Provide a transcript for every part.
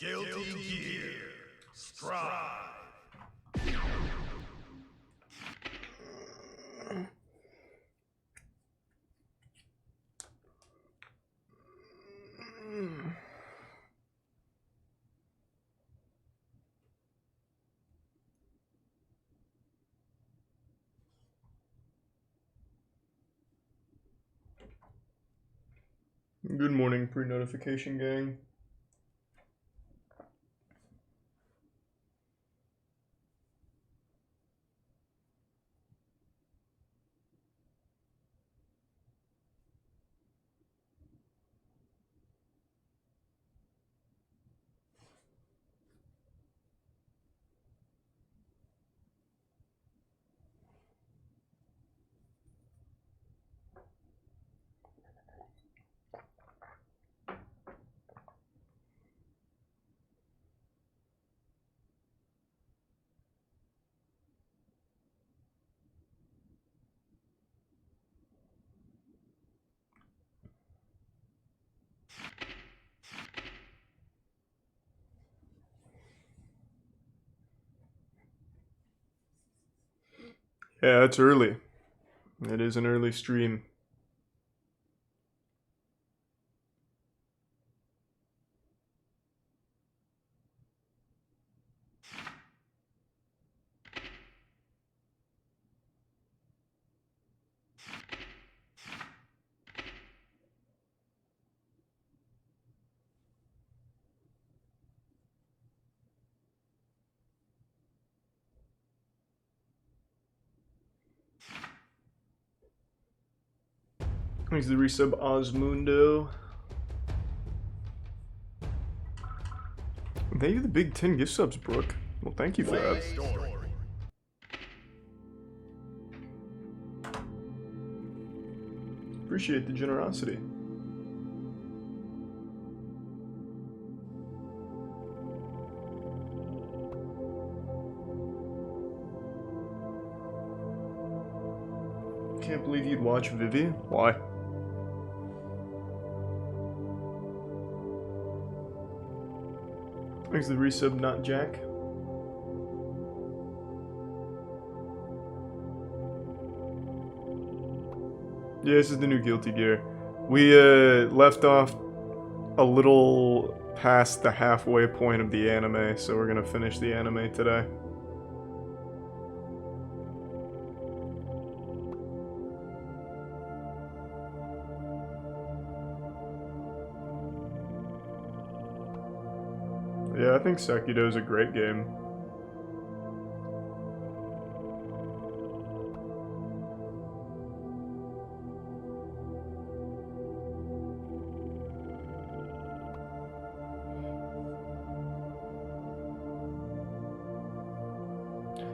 Guilty Gear. Strive. Good morning, pre-notification gang. Yeah, it's early. It is an early stream. Thanks to the resub Osmundo. Thank you for the big 10 gift subs, Brooke. Well, thank you for that. Appreciate the generosity. Can't believe you'd watch Vivi. Why? Thanks to the resub, not Jack. Yeah, this is the new Guilty Gear. We left off a little past the halfway point of the anime, so we're gonna finish the anime today. Yeah, I think Sekido's a great game.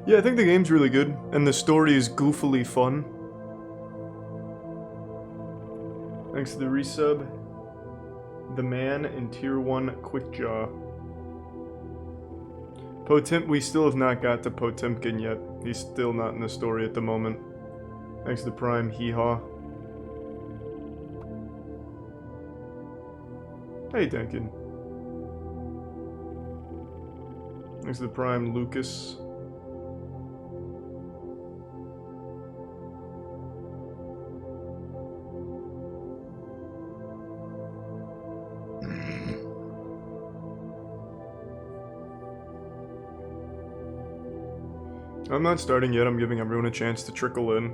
Yeah, I think the game's really good, and the story is goofily fun. Thanks to the resub, The Man in Tier 1 Quickjaw. We still have not got to Potemkin yet. He's still not in the story at the moment. Thanks to the Prime Hee-Haw. Hey, Duncan. Thanks to the Prime Lucas. I'm not starting yet, I'm giving everyone a chance to trickle in.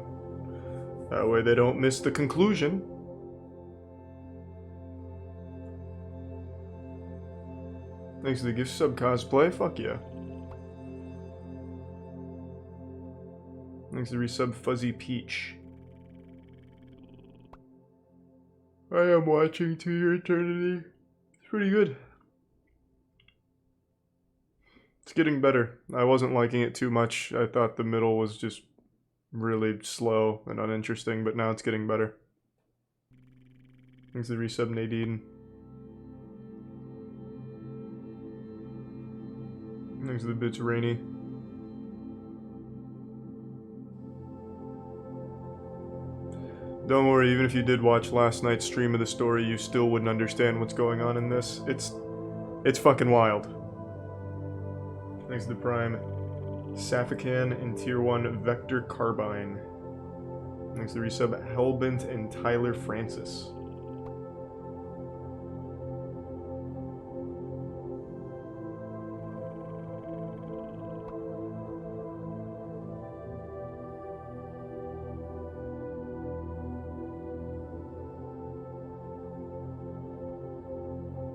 That way they don't miss the conclusion. Thanks to the gift sub cosplay, fuck yeah. Thanks to the resub Fuzzy Peach. I am watching To Your Eternity. It's pretty good. It's getting better. I wasn't liking it too much. I thought the middle was just really slow and uninteresting, but now it's getting better. Thanks to the resub Nadine. Thanks to the bits Rainy. Don't worry, even if you did watch last night's stream of the story, you still wouldn't understand what's going on in this. It's fucking wild. Thanks to the Prime. Safican and Tier 1 Vector Carbine. Thanks to the resub Hellbent and Tyler Francis.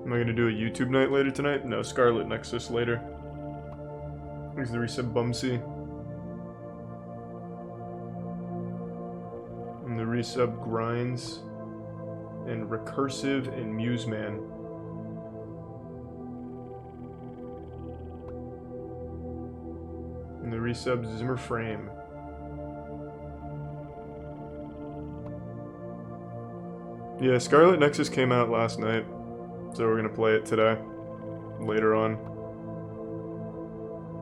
Am I gonna do a YouTube night later tonight? No, Scarlet Nexus later. Thanks to the resub Bumsy. And the resub Grinds. And Recursive and Museman. And the resub Zimmer Frame. Yeah, Scarlet Nexus came out last night. So we're gonna play it today. Later on.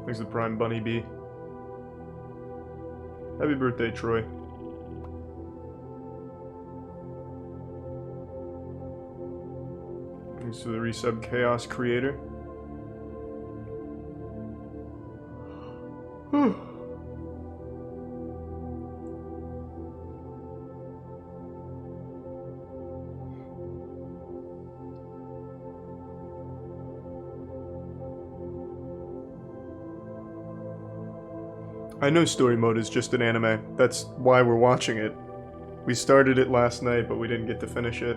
Thanks to Prime Bunny B. Happy birthday, Troy. Thanks to the resub Chaos Creator. I know story mode is just an anime. That's why we're watching it. We started it last night, but we didn't get to finish it.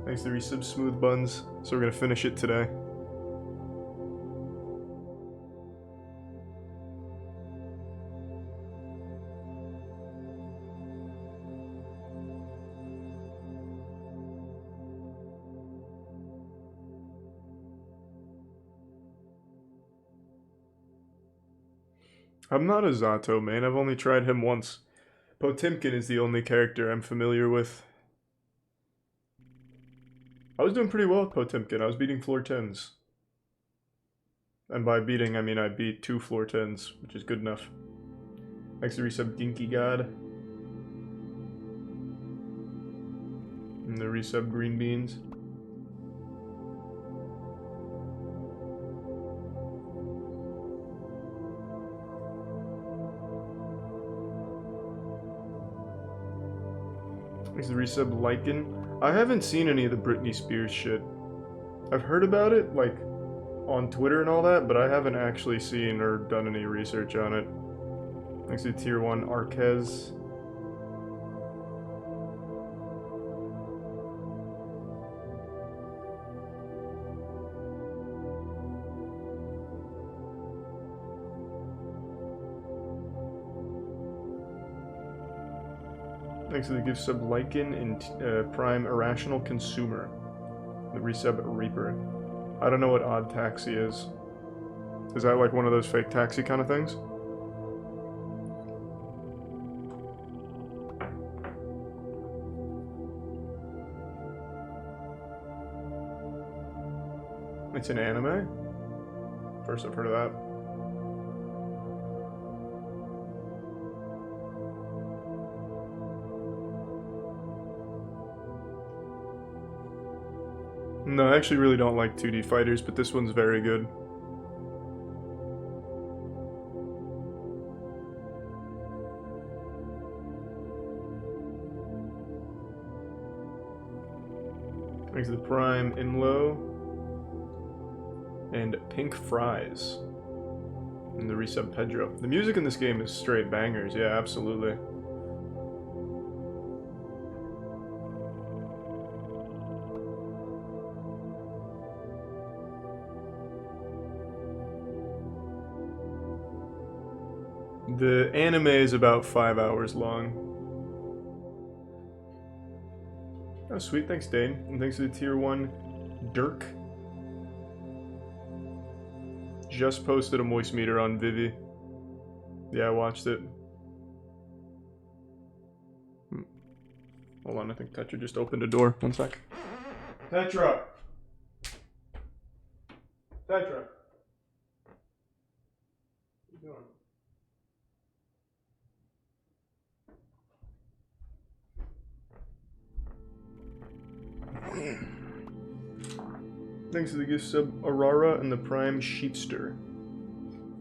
Thanks to resub Smooth Buns. So we're gonna finish it today. I'm not a Zato main, I've only tried him once. Potemkin is the only character I'm familiar with. I was doing pretty well with Potemkin, I was beating floor 10s. And by beating, I mean I beat 2 floor 10s, which is good enough. Thanks to resub Dinky God. And the resub Green Beans. Thanks to the resub Lycan. I haven't seen any of the Britney Spears shit. I've heard about it, like, on Twitter and all that, but I haven't actually seen or done any research on it. Thanks to Tier 1 Arquez. Thanks to the gift sub Lycan and Prime Irrational Consumer. The resub Reaper. I don't know what Odd Taxi is. Is that like one of those fake taxi kind of things? It's an anime? First I've heard of that. No, I actually really don't like 2D fighters, but this one's very good. Thanks to the Prime Imlo and Pink Fries and the resub Pedro. The music in this game is straight bangers, yeah, absolutely. The anime is about 5 hours long. Oh, sweet. Thanks, Dane. And thanks to the Tier 1 Dirk. Just posted a moist meter on Vivi. Yeah, I watched it. Hold on, I think Tetra just opened a door. One sec. Tetra! Tetra! What are you doing? Thanks to the gift sub Aurora and the Prime Sheepster.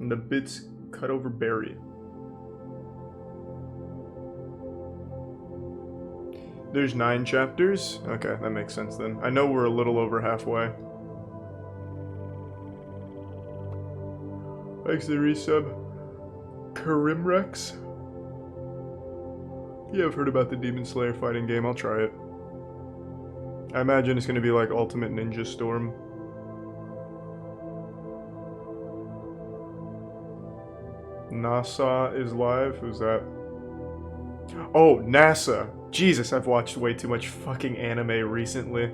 And the bits cut over berry. There's 9 chapters? Okay, that makes sense then. I know we're a little over halfway. Thanks to the resub. Karimrex. Yeah, I've heard about the Demon Slayer fighting game. I'll try it. I imagine it's going to be like Ultimate Ninja Storm. NASA is live? Who's that? Oh, NASA! Jesus, I've watched way too much fucking anime recently.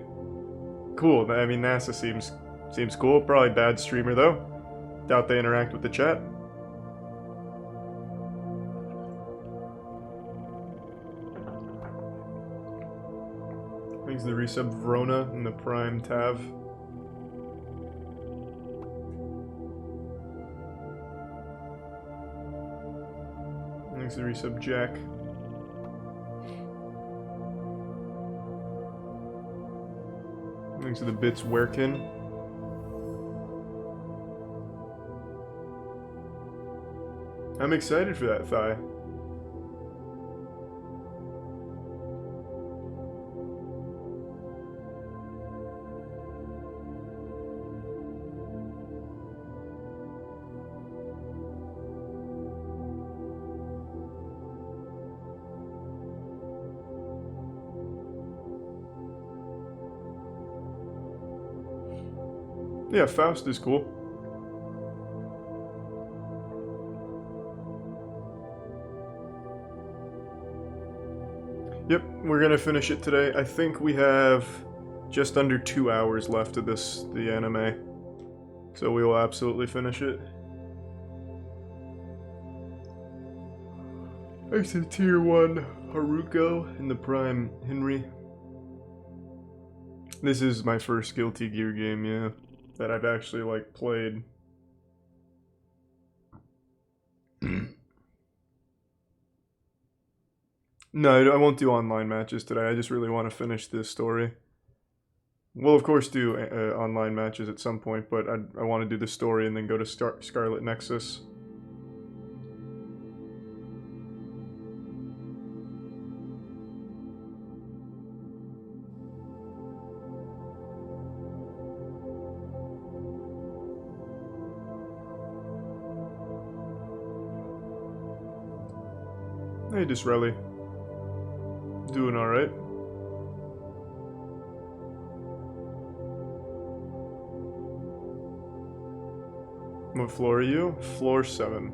Cool, I mean NASA seems cool. Probably bad streamer though. Doubt they interact with the chat. Thanks to the resub Verona and the Prime Tav. Thanks to the resub Jack. Thanks to the bits Werkin. I'm excited for that thigh. Yeah, Faust is cool. Yep, we're gonna finish it today. I think we have just under 2 hours left of the anime. So we will absolutely finish it. Thanks to Tier 1 Haruko and the Prime Henry. This is my first Guilty Gear game, yeah, that I've actually, like, played. No, I won't do online matches today. I just really want to finish this story. We'll, of course, do online matches at some point, but I want to do the story and then go to Scarlet Nexus. Hey, Disrelli. Doing alright. What floor are you? Floor 7.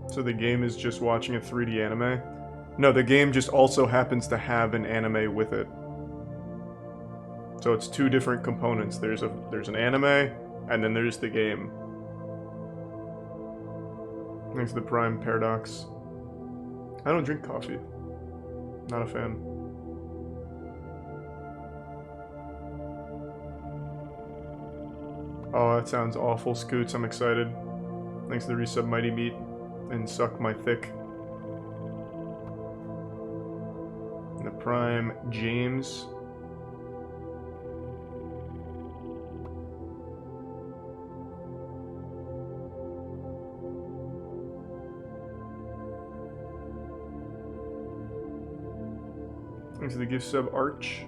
So the game is just watching a 3D anime? No, the game just also happens to have an anime with it. So it's 2 different components. There's an anime, and then there's the game. Thanks to the Prime Paradox. I don't drink coffee. Not a fan. Oh, that sounds awful, Scoots. I'm excited. Thanks to the resub Mighty Meat and Suck My Thick. And the Prime James. Thanks to the gift sub Arch.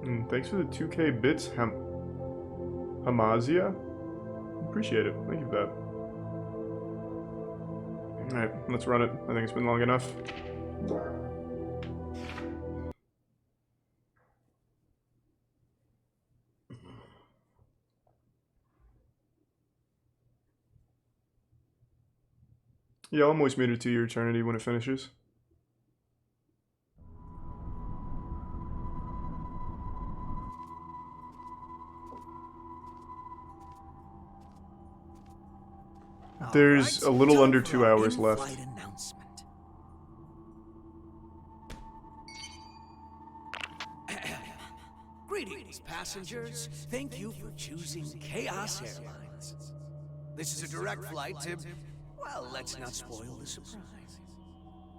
And thanks for the 2K bits, Hamazia. Appreciate it. Thank you for that. Alright, let's run it. I think it's been long enough. Yeah, I'll moist meter to your eternity when it finishes. There's a little under 2 hours left. Greetings, passengers. Thank you for choosing Chaos Airlines. This is a direct flight to, well, let's not spoil the surprise.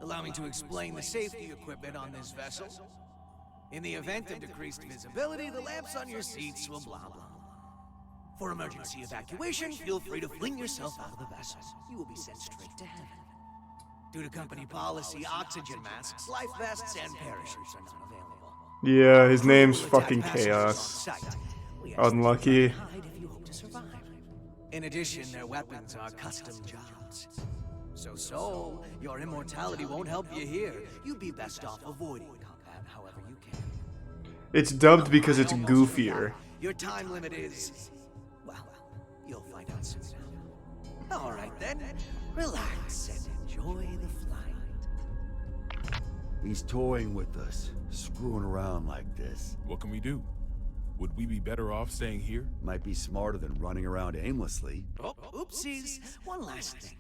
Allow me to explain the safety equipment on this vessel. In the event of decreased visibility, the lamps on your seats will blah blah. For emergency evacuation, feel free to fling yourself out of the vessel. You will be sent straight to heaven. Due to company policy, oxygen masks, life vests, and parachutes are not available. Yeah, his name's fucking Chaos. Unlucky. In addition, their weapons are custom jobs. So, your immortality won't help you here. You'd be best off avoiding combat however you can. It's dubbed because it's goofier. Your time limit is... well, you'll find out soon. Alright then, relax and enjoy the flight. He's toying with us, screwing around like this. What can we do? Would we be better off staying here? Might be smarter than running around aimlessly. Oh, oopsies. One last thing.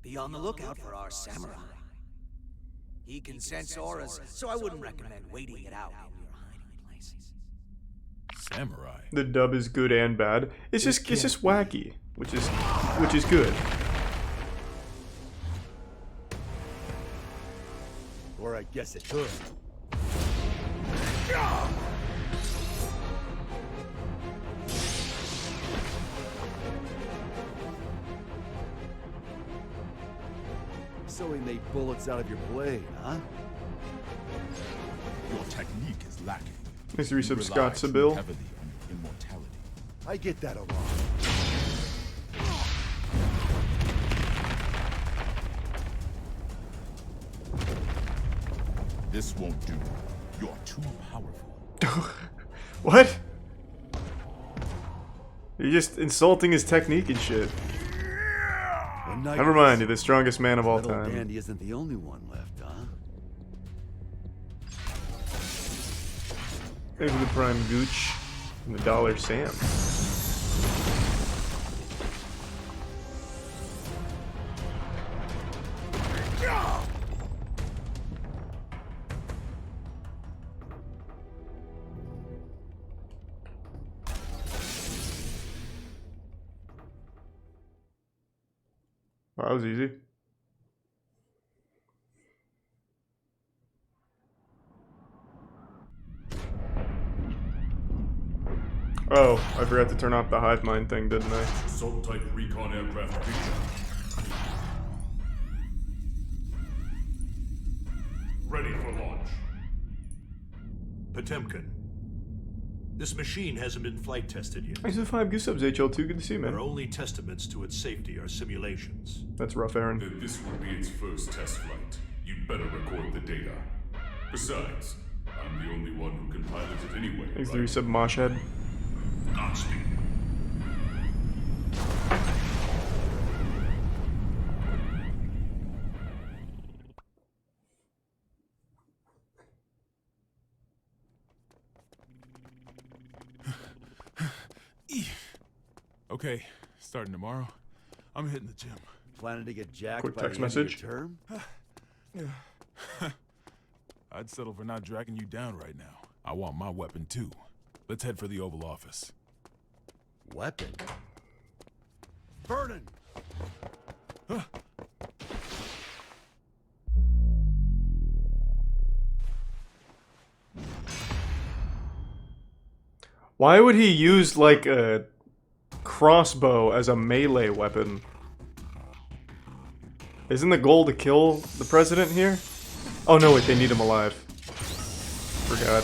Be on the lookout for our samurai. He can sense auras, so I wouldn't recommend waiting it out in your hiding places. Samurai? The dub is good and bad. It's just wacky, which is good. Or I guess it could. So he made bullets out of your blade, huh? Your technique is lacking. Thanks for You resub, rely Scott too Sabil. heavily on your immortality. I get that a lot. This won't do. You're too powerful. What? You're just insulting his technique and shit. Never mind, you're the strongest man of all Little time. Dandy isn't the only one left, huh? Thanks for the Prime Gooch and the Dollar Sam. Wow, that was easy. Oh, I forgot to turn off the hive mind thing, didn't I? Assault type recon aircraft picture. Ready for launch. Potemkin. This machine hasn't been flight tested yet. Thanks for the 5 goose subs, HL2. Good to see you, Our man. only testaments to its safety are simulations. That's rough, Aaron. Then this will be its first test flight. You'd better record the data. Besides, I'm the only one who can pilot it anyway. Thanks for the resub, Moshhead. Godspeed. Okay, starting tomorrow, I'm hitting the gym. Planning to get jacked Quick by text the end of your message. term? I'd settle for not dragging you down right now. I want my weapon too. Let's head for the Oval Office. Weapon? Vernon! Why would he use, like, a crossbow as a melee weapon? Isn't the goal to kill the president here? Oh no, wait, they need him alive. Forgot.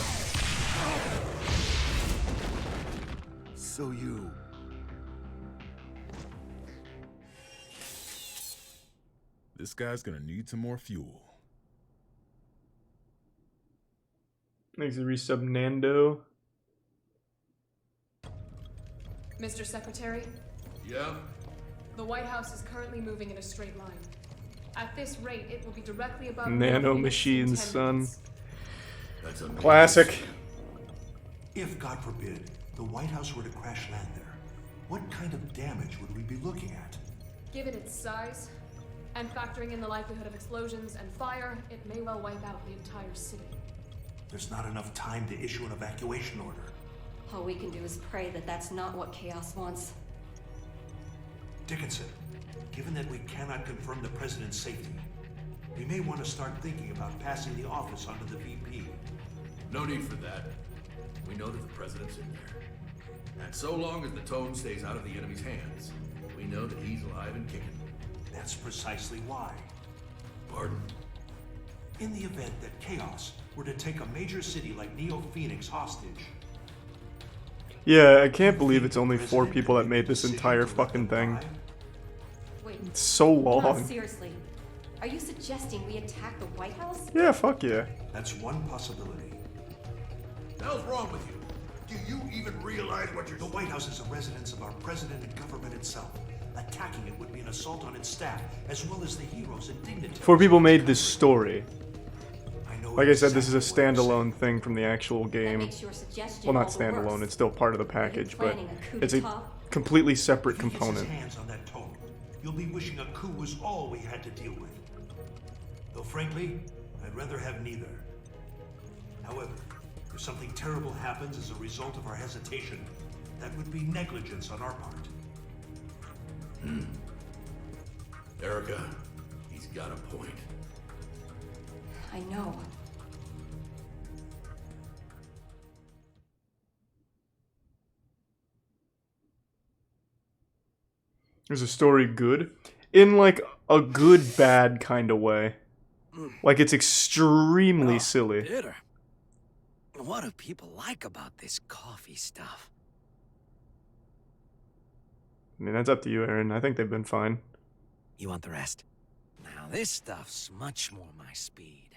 So you... This guy's gonna need some more fuel. Thanks for the resub, Nando. Mr. Secretary, Yeah? the White House is currently moving in a straight line. At this rate, it will be directly above Nano Phoenix in machines, 10 son. minutes. That's amazing. Classic. If, God forbid, the White House were to crash land there, what kind of damage would we be looking at? Given its size, and factoring in the likelihood of explosions and fire, it may well wipe out the entire city. There's not enough time to issue an evacuation order. All we can do is pray that that's not what Chaos wants. Dickinson, given that we cannot confirm the president's safety, we may want to start thinking about passing the office on to the VP. No need for that. We know that the president's in there. And so long as the tome stays out of the enemy's hands, we know that he's alive and kicking. That's precisely why. Pardon? In the event that Chaos were to take a major city like Neo-Phoenix hostage, Yeah, I can't believe it's only 4 people that made this entire fucking thing. Wait, It's so no, long. seriously. Are you suggesting we attack the White House? Yeah, fuck yeah. that's one possibility. The hell's wrong with you? Do you even realize what you're The White House is a residence of our president and government itself. Attacking it would be an assault on its staff, as well as the heroes and dignitaries. 4 people made this story. I know Like I said, this is a exactly what you're saying. standalone thing from the actual That game. makes your suggestion Well, not all the standalone, worse. it's still part of the package, but planning a coup it's a d'etat? completely separate If he gets his component. hands on that tome, you'll be wishing a coup was all we had to deal with. Though frankly, I'd rather have neither. However, if something terrible happens as a result of our hesitation, that would be negligence on our part. Erica, he's got a point. I know. Is the story good? In like a good bad kind of way. Like it's extremely silly. Bitter. What do people like about this coffee stuff? I mean, that's up to you, Aaron. I think they've been fine. You want the rest? Now this stuff's much more my speed.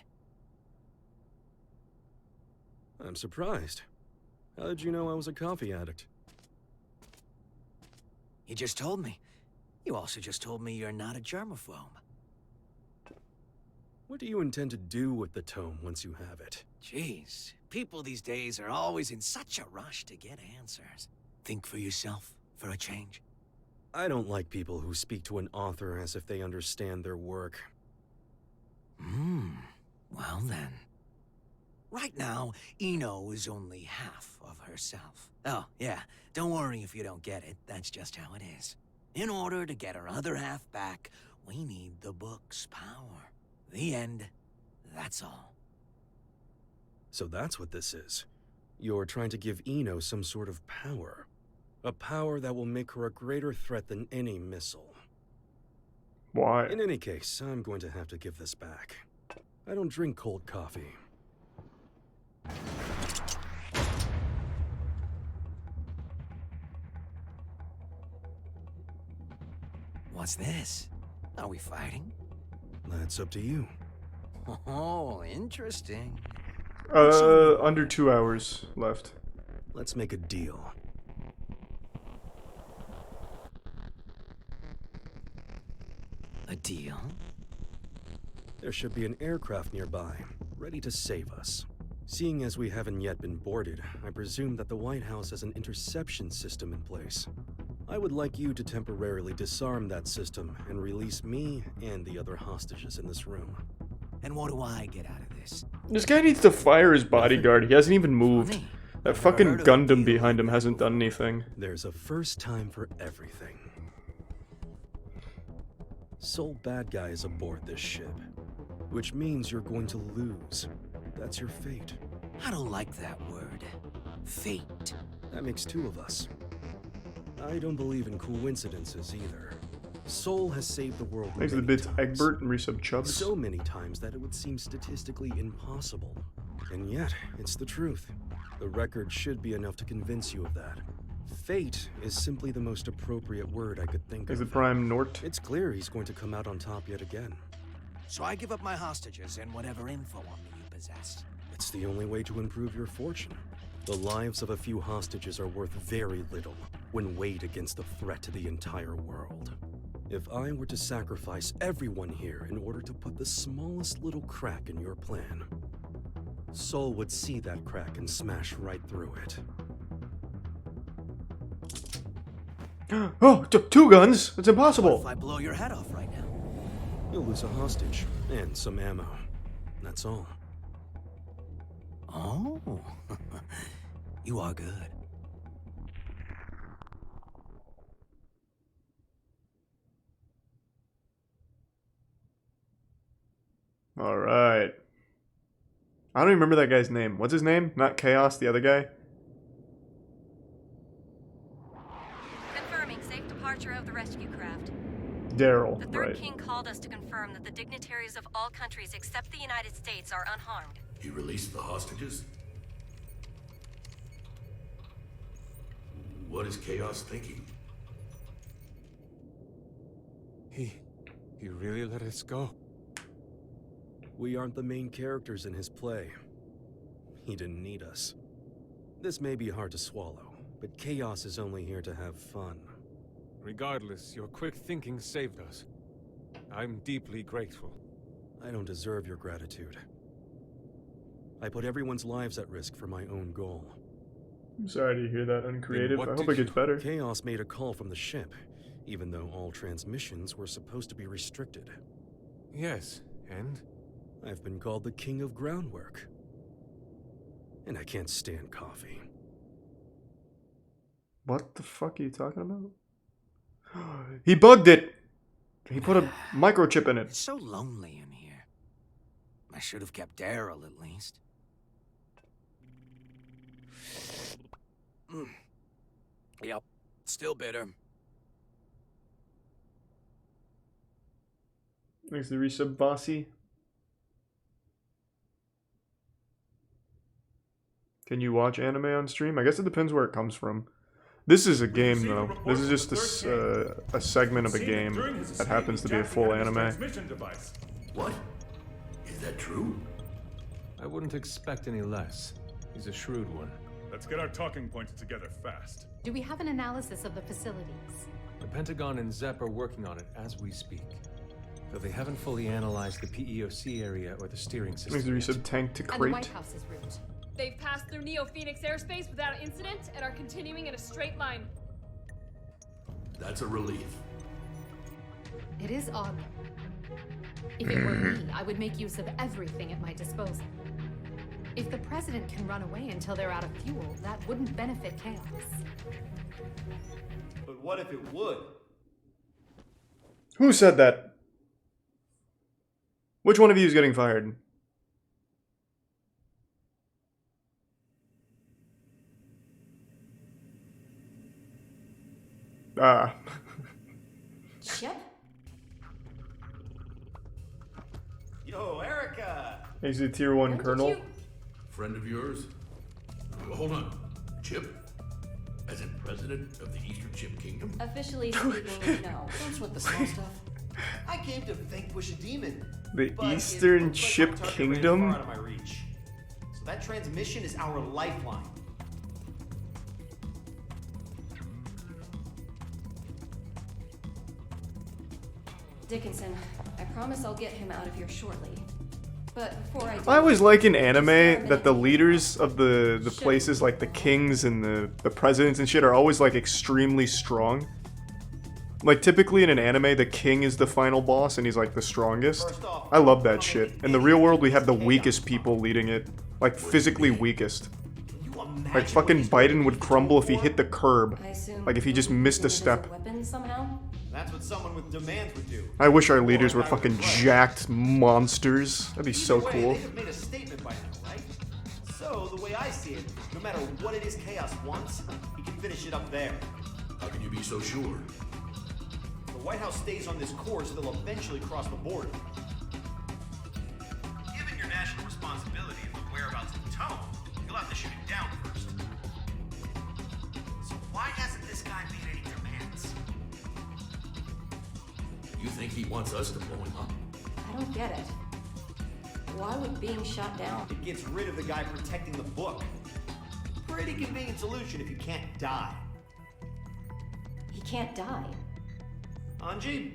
I'm surprised. How did you know I was a coffee addict? You just told me. You also just told me you're not a germaphobe. What do you intend to do with the tome once you have it? Jeez, people these days are always in such a rush to get answers. Think for yourself, for a change. I don't like people who speak to an author as if they understand their work. Well then. Right now, Eno is only half of herself. Oh, yeah, don't worry if you don't get it. That's just how it is. In order to get her other half back, we need the book's power. The end. That's all. So that's what this is. You're trying to give Eno some sort of power. A power that will make her a greater threat than any missile. Why? In any case, I'm going to have to give this back. I don't drink cold coffee. What's this? Are we fighting? That's up to you. Oh, interesting. Under 2 hours left. Let's make a deal. A deal? There should be an aircraft nearby, ready to save us. Seeing as we haven't yet been boarded, I presume that the White House has an interception system in place. I would like you to temporarily disarm that system and release me and the other hostages in this room. And what do I get out of this? This guy needs to fire his bodyguard. He hasn't even moved. Funny. That I've fucking never heard of a Gundam deal behind him like hasn't that done before. anything. There's a first time for everything. Sole bad guy is aboard this ship, which means you're going to lose. That's your fate. I don't like that word. Fate. That makes 2 of us. I don't believe in coincidences either. Soul has saved the world Thanks for the many bits, times. Egbert and resub Chubbs. So many times that it would seem statistically impossible. And yet, it's the truth. The record should be enough to convince you of that. Fate is simply the most appropriate word I could think Is of. it Prime Nort? It's clear he's going to come out on top yet again. So I give up my hostages and whatever info on me you possess. It's the only way to improve your fortune. The lives of a few hostages are worth very little when weighed against the threat to the entire world. If I were to sacrifice everyone here in order to put the smallest little crack in your plan, Soul would see that crack and smash right through it. Oh, 2 guns! It's What impossible! if I blow your head off right now? You'll lose a hostage and some ammo. That's all. Oh, you are good. All right. I don't even remember that guy's name. What's his name? Not Chaos, the other guy? Confirming safe departure of the rescue craft. Daryl, The Third right. King called us to confirm that the dignitaries of all countries except the United States are unharmed. He released the hostages? What is Chaos thinking? He really let us go? We aren't the main characters in his play. He didn't need us. This may be hard to swallow, but Chaos is only here to have fun. Regardless, your quick thinking saved us. I'm deeply grateful. I don't deserve your gratitude. I put everyone's lives at risk for my own goal. I'm sorry to hear that, uncreative. what I hope did it gets better. Chaos made a call from the ship, even though all transmissions were supposed to be restricted. Yes, and? I've been called the King of Groundwork. And I can't stand coffee. What the fuck are you talking about? He bugged it! He put a microchip in it. It's so lonely in here. I should have kept Daryl at least. Yep, still bitter. Thanks to resub Bossy. Can you watch anime on stream? I guess it depends where it comes from. This is a game, though. This is just a segment of a game that happens to be a full anime. What? Is that true? I wouldn't expect any less. He's a shrewd one. Let's get our talking points together fast. Do we have an analysis of the facilities? The Pentagon and ZEP are working on it as we speak. Though they haven't fully analyzed the PEOC area or the steering system. Thanks to resub Tank to And the Crate. White House's route. They've passed through Neo-Phoenix airspace without incident and are continuing in a straight line. That's a relief. It is odd. If it were me, I would make use of everything at my disposal. If the president can run away until they're out of fuel, that wouldn't benefit Chaos. But what if it would? Who said that? Which one of you is getting fired? Ah. Chip? Yo, Erica! He's a tier 1 colonel. Friend of yours? Hold on. Chip? As in president of the Eastern Chip Kingdom? Officially speaking, no. Don't sweat the small stuff. I came to vanquish a demon. The but Eastern it looks Chip like our target Kingdom? ran far out of my reach. So that transmission is our lifeline. Dickinson, I promise I'll get him out of here shortly. But before I do, I always like in anime that the leaders of the places, like the kings and the presidents and shit, are always like extremely strong. Like typically in an anime, the king is the final boss and he's like the strongest. I love that shit. In the real world, we have the weakest people leading it. Like physically weakest. Like fucking Biden would crumble if he hit the curb. Like if he just missed a step. weapon somehow? That's what someone with demands would do. I wish our leaders were fucking jacked monsters. That'd be so cool. They'd have made a statement by now, right? So, the way I see it, no matter what it is Chaos wants, he can finish it up there. How can you be so sure? If the White House stays on this course, they'll eventually cross the border. Given your national responsibility and the whereabouts of the tone, you'll have to shoot it down first. So why hasn't this guy made any demands? You think he wants us to blow him up? I don't get it. Why would being shot down? It gets rid of the guy protecting the book. Pretty convenient solution if you can't die. He can't die. Anji?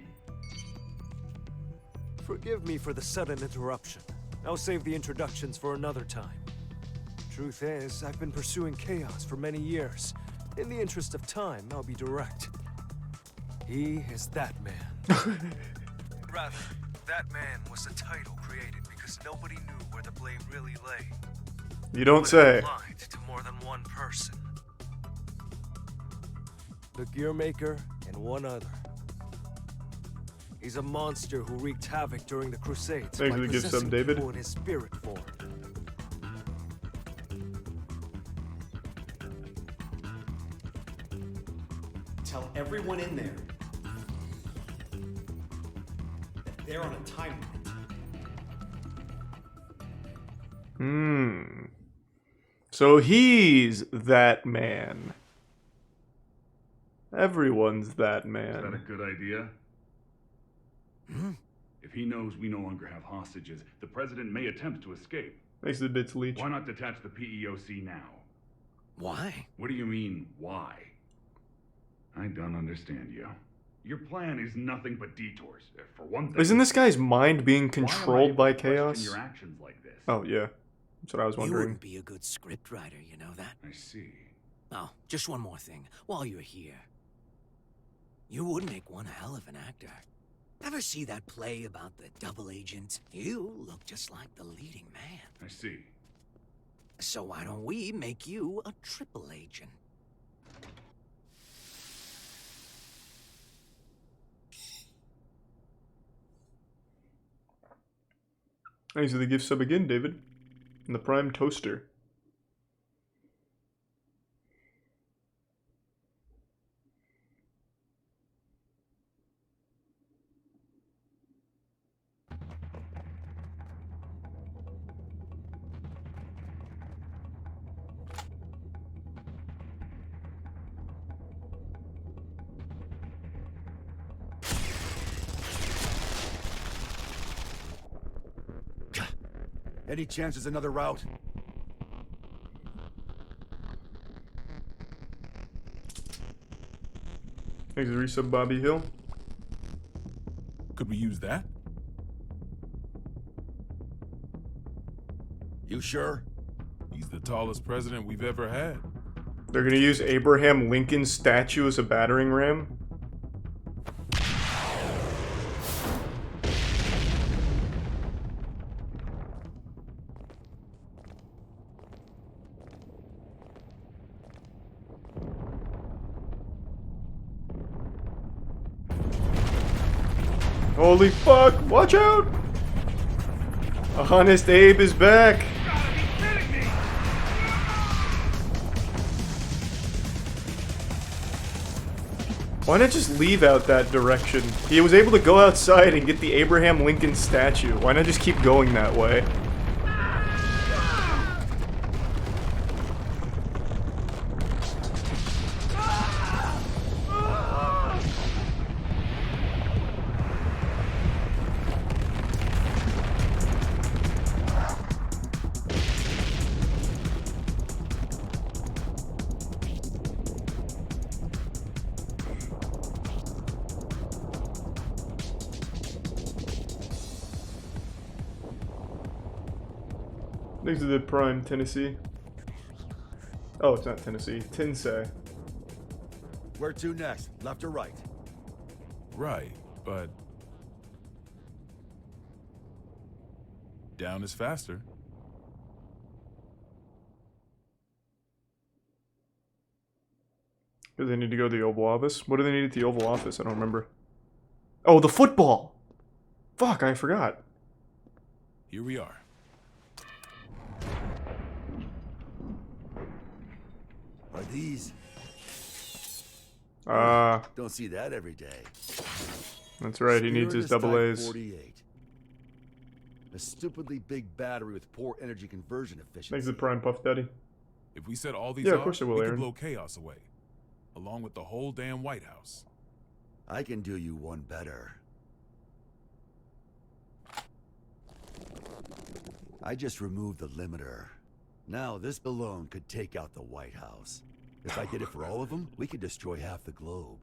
Forgive me for the sudden interruption. I'll save the introductions for another time. Truth is, I've been pursuing Chaos for many years. In the interest of time, I'll be direct. He is that man. Rather, that man was a title created because nobody knew where the blame really lay. You don't say. Applied to more than one person. The gear maker and one other. He's a monster who wreaked havoc during the Crusades. Thanks by for the gift sub, possessing David. people in his spirit form. Tell everyone in there that they're on a time limit. So he's that man. Everyone's that man. Is that a good idea? If he knows we no longer have hostages, the president may attempt to escape. Thanks to the bits, Leech. Why not detach the PEOC now? Why? What do you mean, why? I don't understand you. Your plan is nothing but detours. For one thing, Isn't this guy's mind being controlled by chaos? your actions like this? Oh, yeah. That's what I was You wondering. wouldn't be a good scriptwriter, you know that? I see. Oh, just one more thing. While you're here. You would make one hell of an actor. Ever see that play about the double agent? You look just like the leading man. I see. So why don't we make you a triple agent? Thanks for the gift sub again, David. And the Prime Toaster. Any chance there's another route? Thanks for the resub, Bobby Hill. Could we use that? You sure? He's the tallest president we've ever had. They're gonna use Abraham Lincoln's statue as a battering ram? Holy fuck! Watch out! Honest Abe is back! Why not just leave out that direction? He was able to go outside and get the Abraham Lincoln statue. Why not just keep going that way? Thanks to the Prime, Tennessee. Oh, it's not Tennessee. Tensei. Where to next? Left or right? Right, but... down is faster. Do they need to go to the Oval Office? What do they need at the Oval Office? I don't remember. Oh, the football! Fuck, I forgot. Here we are. Are these? Don't see that every day. That's right, he needs his double A's. 48. A stupidly big battery with poor energy conversion efficiency. Thanks to the Prime Puff Daddy. If we set all these Yeah, up, of course I will, we Aaron. can blow chaos away. Along with the whole damn White House. I can do you one better. I just removed the limiter. Now this alone could take out the White House. If I did it for all of them, we could destroy half the globe.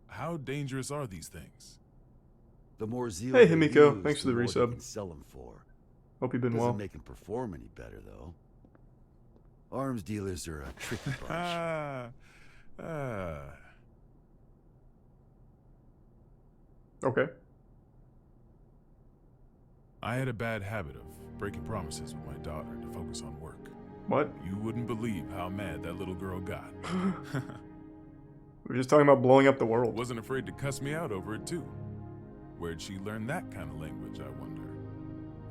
How dangerous are these things? The more zeal Hey, they Himiko. use, Thanks for the the more they resub. can sell them for. Hope you've been Doesn't well. make them perform any better, though. Arms dealers are a tricky bunch. Okay. I had a bad habit of breaking promises with my daughter to focus on work. What? You wouldn't believe how mad that little girl got. We're just talking about blowing up the world. Wasn't afraid to cuss me out over it too. Where'd she learn that kind of language, I wonder?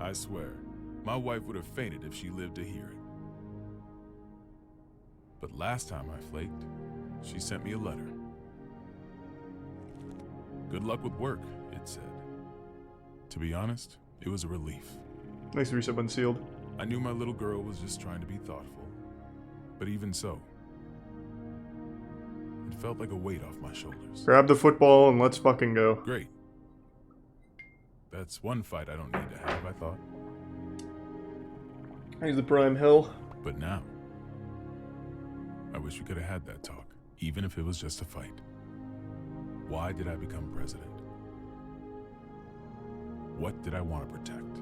I swear, my wife would have fainted if she lived to hear it. But last time I flaked, she sent me a letter. Good luck with work, it said. To be honest, it was a relief. Nice to reset unsealed. I knew my little girl was just trying to be thoughtful. But even so, it felt like a weight off my shoulders. Grab the football and let's fucking go. Great. That's one fight I don't need to have, I thought. Here's the prime hill. But now, I wish we could have had that talk, even if it was just a fight. Why did I become president? What did I want to protect?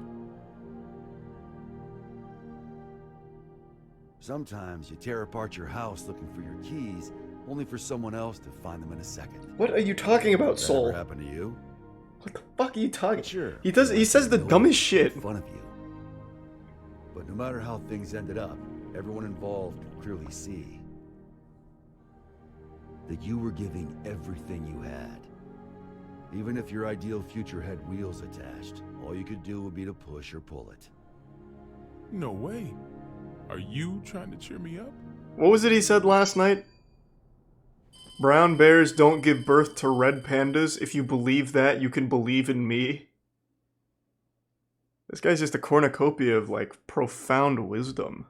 Sometimes you tear apart your house looking for your keys, only for someone else to find them in a second. What are you talking about, Soul? That ever happened to you? What the fuck are you talking? Sure. He says the dumbest shit. Fun of you. But no matter how things ended up, everyone involved could clearly see that you were giving everything you had. Even if your ideal future had wheels attached, all you could do would be to push or pull it. No way. Are you trying to cheer me up? What was it he said last night? Brown bears don't give birth to red pandas. If you believe that, you can believe in me. This guy's just a cornucopia of, like, profound wisdom.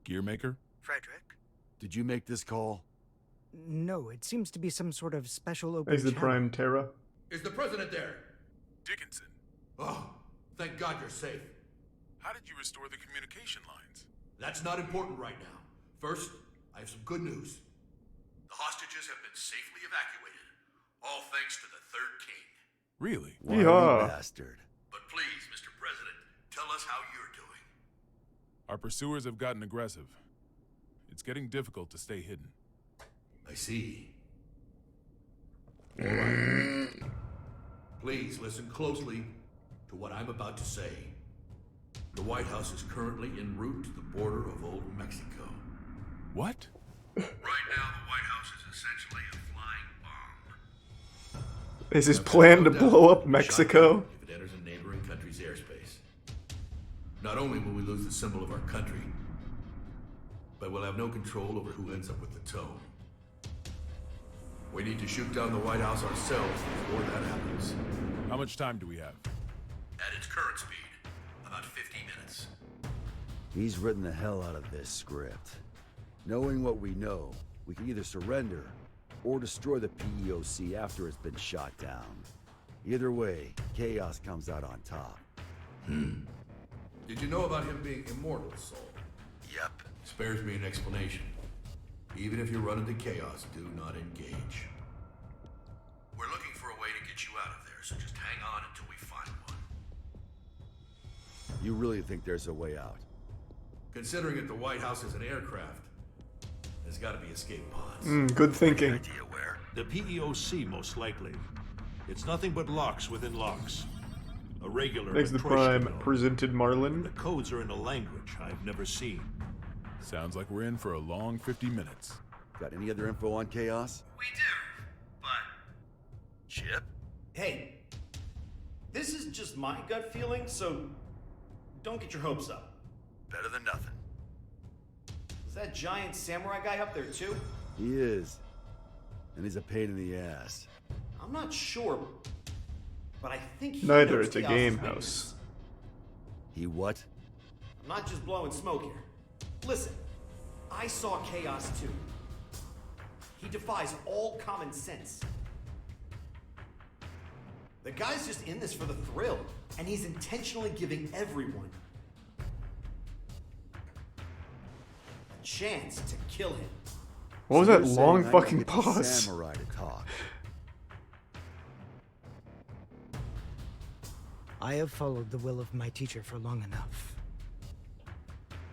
Gearmaker? Frederick? Did you make this call? No, it seems to be some sort of special open Thanks, the channel. Prime Terra. Is the president there? Dickinson. Oh, thank God you're safe. How did you restore the communication lines? That's not important right now. First, I have some good news. The hostages have been safely evacuated, all thanks to the Third King. Really? Wily bastard. But please, Mr. President, tell us how you're doing. Our pursuers have gotten aggressive. It's getting difficult to stay hidden. I see. All right. Please listen closely to what I'm about to say. The White House is currently en route to the border of Old Mexico. What? Right now, the White House is essentially a flying bomb. Is his plan to blow up Mexico? If it enters a neighboring country's airspace. Not only will we lose the symbol of our country, but we'll have no control over who ends up with the tone. We need to shoot down the White House ourselves before that happens. How much time do we have? At its current speed, about 50 minutes. He's written the hell out of this script. Knowing what we know, we can either surrender or destroy the PEOC after it's been shot down. Either way, Chaos comes out on top. Did you know about him being immortal, Soul? Yep. Spares me an explanation. Even if you run into Chaos, do not engage. We're looking for a way to get you out of there, so just hang on until we find one. You really think there's a way out? Considering that the White House is an aircraft, there's got to be escape pods. Good thinking. The PEOC, most likely. It's nothing but locks within locks. A regular Thanks, the Prime presented Marlin. The codes are in a language I've never seen. Sounds like we're in for a long 50 minutes. Got any other info on Chaos? We do, but... Chip? Hey, this is just my gut feeling, so don't get your hopes up. Better than nothing. Is that giant samurai guy up there too? He is. And he's a pain in the ass. I'm not sure, but I think he Neither, knows it's a Chaos's game weakness. house. He what? I'm not just blowing smoke here. Listen, I saw Chaos too. He defies all common sense. The guy's just in this for the thrill, and he's intentionally giving everyone a chance to kill him. What was So that you're long saying I fucking don't get the pause? Samurai to talk. I have followed the will of my teacher for long enough.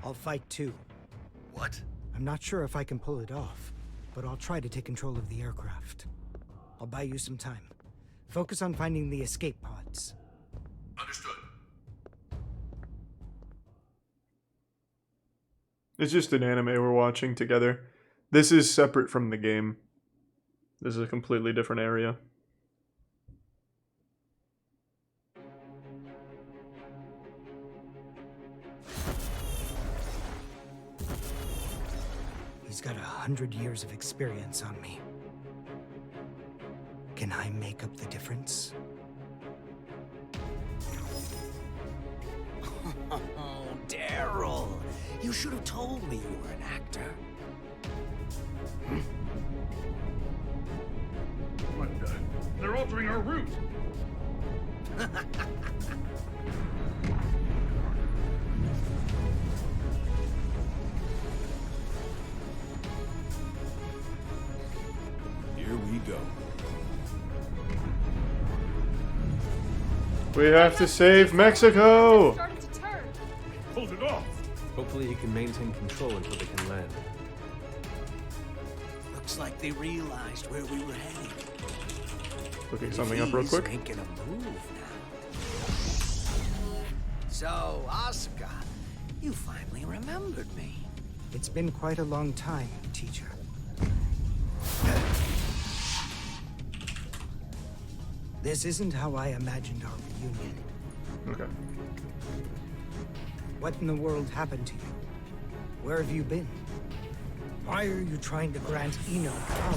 I'll fight too. What? I'm not sure if I can pull it off, but I'll try to take control of the aircraft. I'll buy you some time. Focus on finding the escape pods. Understood. It's just an anime we're watching together. This is separate from the game. This is a completely different area. He's got 100 years of experience on me. Can I make up the difference? Oh, Daryl! You should have told me you were an actor. What the? They're altering our route. Here we go. We have to save Mexico! Hold it off! Hopefully he can maintain control until they can land. Looks like they realized where we were heading. Looking something up real He's quick. making a move now. So, Asuka, you finally remembered me. It's been quite a long time, teacher. This isn't how I imagined our reunion. Okay. What in the world happened to you? Where have you been? Why are you trying to grant Eno power?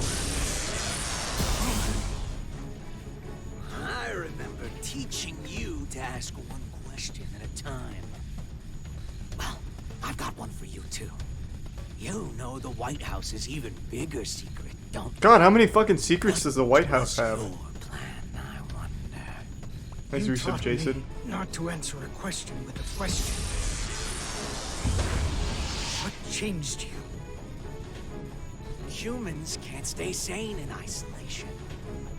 I remember teaching you to ask one question at a time. Well, I've got one for you too. You know the White House's even bigger secret, don't you? God, how many fucking secrets does the White House have? Thanks, You resub, taught Jason. me not to answer a question with a question. What changed you? Humans can't stay sane in isolation.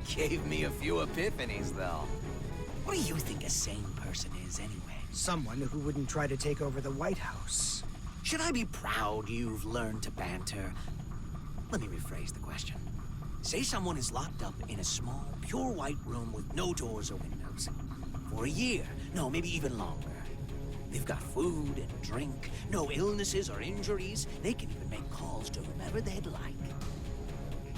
Gave me a few epiphanies, though. What do you think a sane person is, anyway? Someone who wouldn't try to take over the White House. Should I be proud you've learned to banter? Let me rephrase the question. Say someone is locked up in a small, pure white room with no doors or windows. For a year, no, maybe even longer. They've got food and drink, no illnesses or injuries. They can even make calls to whomever they'd like.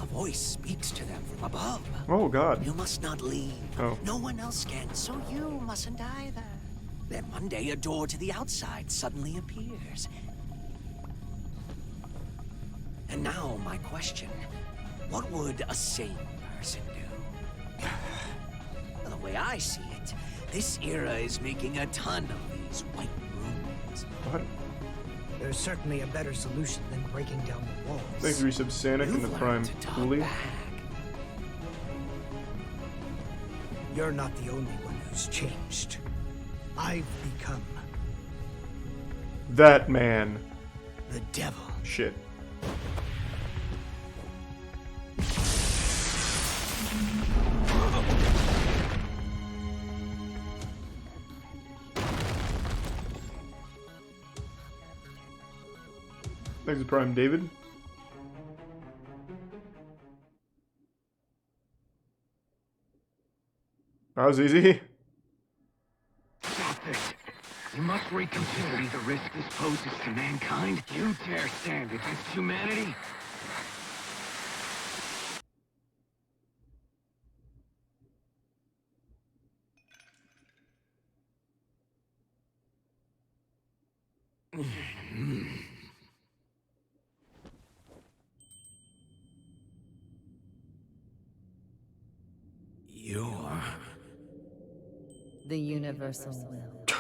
A voice speaks to them from above. Oh, God. You must not leave. Oh. No one else can, so you mustn't either. Then one day a door to the outside suddenly appears. And now my question, what would a sane person do? Well, the way I see it, this era is making a ton of these white rooms. What? There's certainly a better solution than breaking down the walls. Thanks, resub, Sanic and the Prime Cooley. You're not the only one who's changed. I've become That man. the devil. Shit. Thanks, Prime David. That was easy. Stop this. You must reconsider the risk this poses to mankind. You dare stand against humanity? You're... The universal will.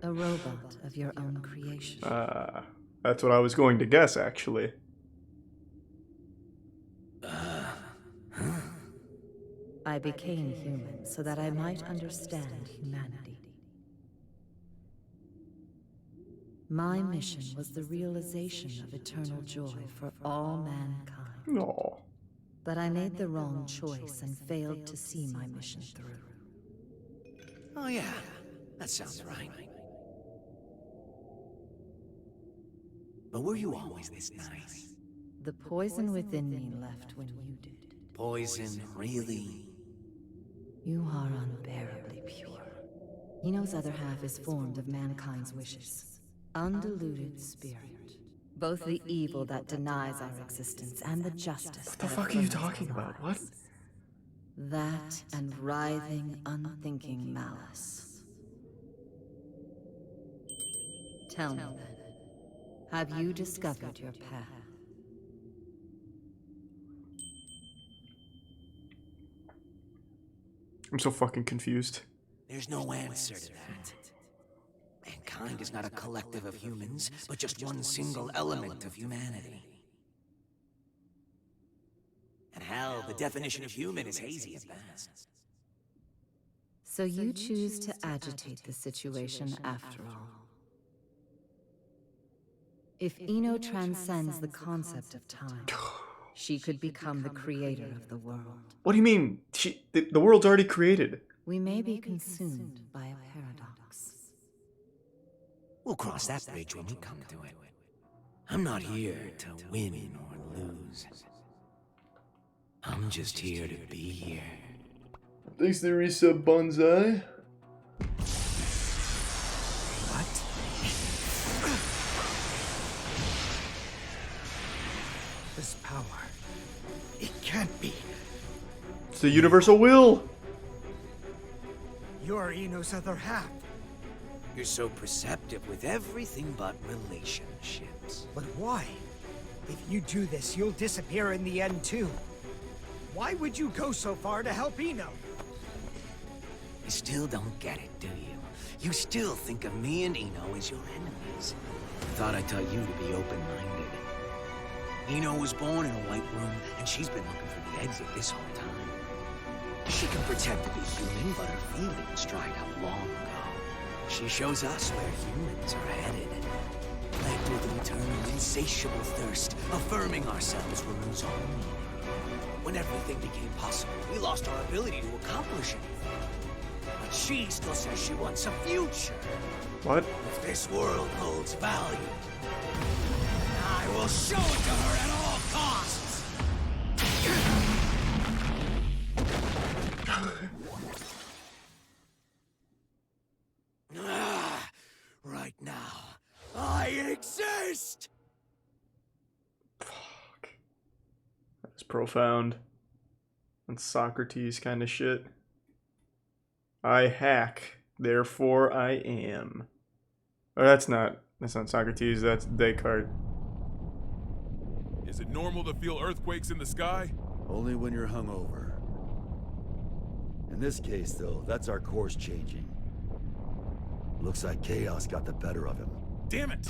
A robot of your own creation. That's what I was going to guess, actually. I became human so that I might understand humanity. My mission was the realization of eternal joy for all mankind. No. But I made the wrong choice and failed to see my mission through. Oh yeah, that sounds right. But were you always this nice? The poison within me left when you did. Poison, really? You are unbearably pure. Eno's other half is formed of mankind's wishes. Undiluted spirit. Both the evil that denies our existence and the justice. What the fuck are you talking about? What? That and writhing, unthinking malice. Tell me then, have you discovered your path? I'm so fucking confused. There's no answer to that. Mankind is not a collective of humans, but just one single element of humanity. And hell, the definition of human is hazy at best. So you choose to agitate the situation after all. If Eno transcends the concept of time, she could become the creator of the world. What do you mean? The world's already created. We may be consumed by a paradox. We'll cross that bridge when we come to it. I'm not here to win or lose. I'm just here to be here. Thanks, the resub bonsai. What? This power. It can't be. It's the universal will. You're Eno's other half. You're so perceptive with everything but relationships. But why? If you do this, you'll disappear in the end too. Why would you go so far to help Eno? You still don't get it, do you? You still think of me and Eno as your enemies. Thought I taught you to be open-minded. Eno was born in a white room, and she's been looking for the exit this whole time. She can pretend to be human, but her feelings dried up long ago. She shows us where humans are headed. Led with an eternal, insatiable thirst, affirming ourselves women's own. When everything became possible, we lost our ability to accomplish anything. But she still says she wants a future. What? If this world holds value, I will show it to her at all costs! Right now, I exist! Fuck. That's profound. That's Socrates kind of shit. I hack, therefore I am. Oh, that's not Socrates, that's Descartes. Is it normal to feel earthquakes in the sky? Only when you're hungover. In this case, though, that's our course changing. Looks like chaos got the better of him. Damn it!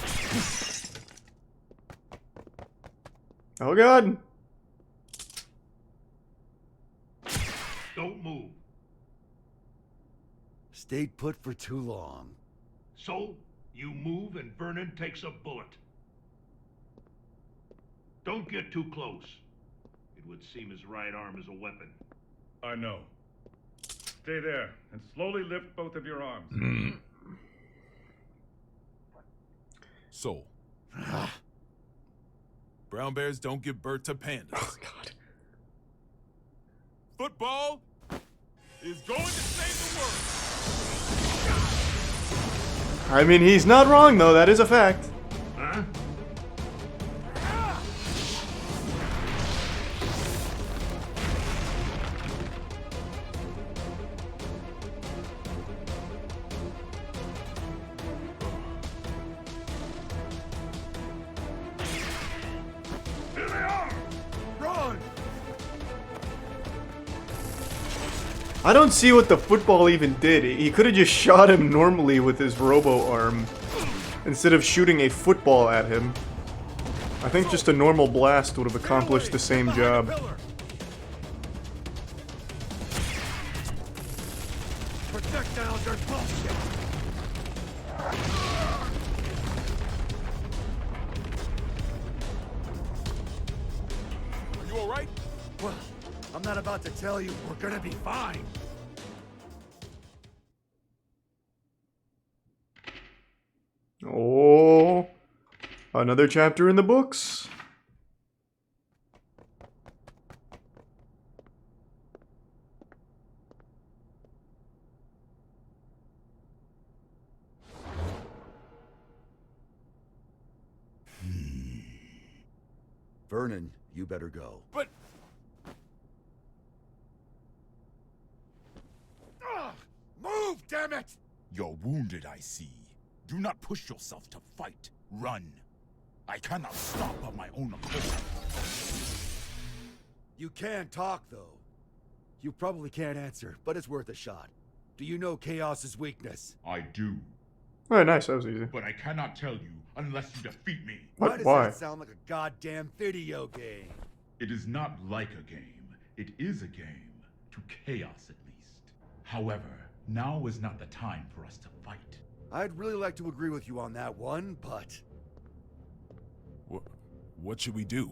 Oh god! Don't move. Stayed put for too long. So, you move and Vernon takes a bullet. Don't get too close. It would seem his right arm is a weapon. I know. Stay there and slowly lift both of your arms. Soul. Brown bears don't give birth to pandas. Oh god. Football is going to save the world. I mean, he's not wrong though, that is a fact. Huh? Here they are! Run! I don't see what the football even did. He could have just shot him normally with his robo arm instead of shooting a football at him. I think just a normal blast would have accomplished the same job. Projectiles are bullshit! Are you alright? Well, I'm not about to tell you we're gonna be fine. Oh, another chapter in the books. Vernon, you better go. But... Move, damn it! You're wounded, I see. Do not push yourself to fight. Run. I cannot stop of my own accord. You can talk, though. You probably can't answer, but it's worth a shot. Do you know Chaos's weakness? I do. Oh, nice. That was easy. But I cannot tell you unless you defeat me. Why does Why? that sound like a goddamn video game? It is not like a game. It is a game. To Chaos, at least. However, now is not the time for us to fight. I'd really like to agree with you on that one, but... What should we do?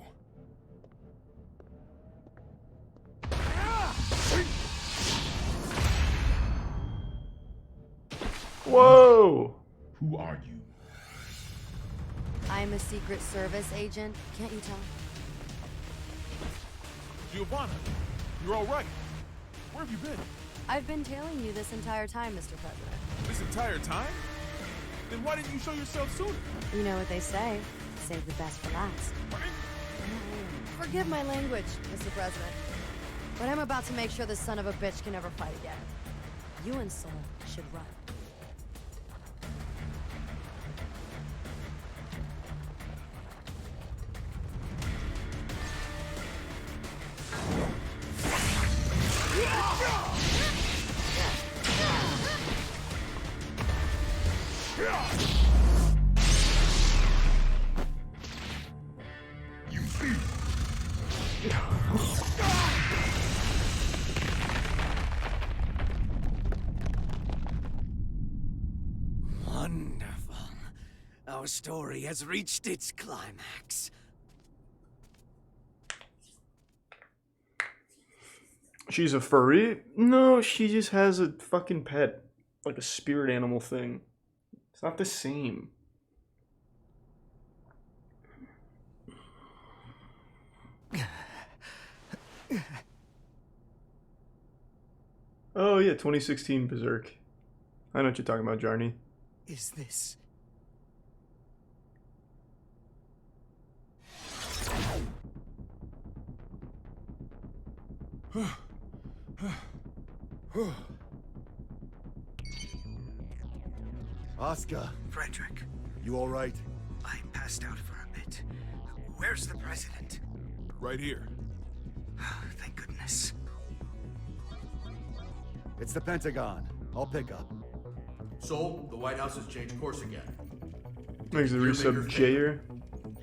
Whoa! Who are you? I'm a Secret Service agent. Can't you tell? Giovanna, you're all right. Where have you been? I've been tailing you this entire time, Mr. President. This entire time? Then why didn't you show yourself sooner? You know what they say. Save the best for last. Forgive my language, Mr. President. But I'm about to make sure this son of a bitch can never fight again. You and Soul should run. Wonderful. Our story has reached its climax. She's a furry? No, she just has a fucking pet. Like a spirit animal thing. It's not the same. Oh yeah, 2016 Berserk. I know what you're talking about, Jarny. Is this... Oscar. Frederick, You all right? I passed out for a bit. Where's the president? Right here. Thank goodness. It's the Pentagon. I'll pick up. So, the White House has changed course again. Makes the resub Jayer.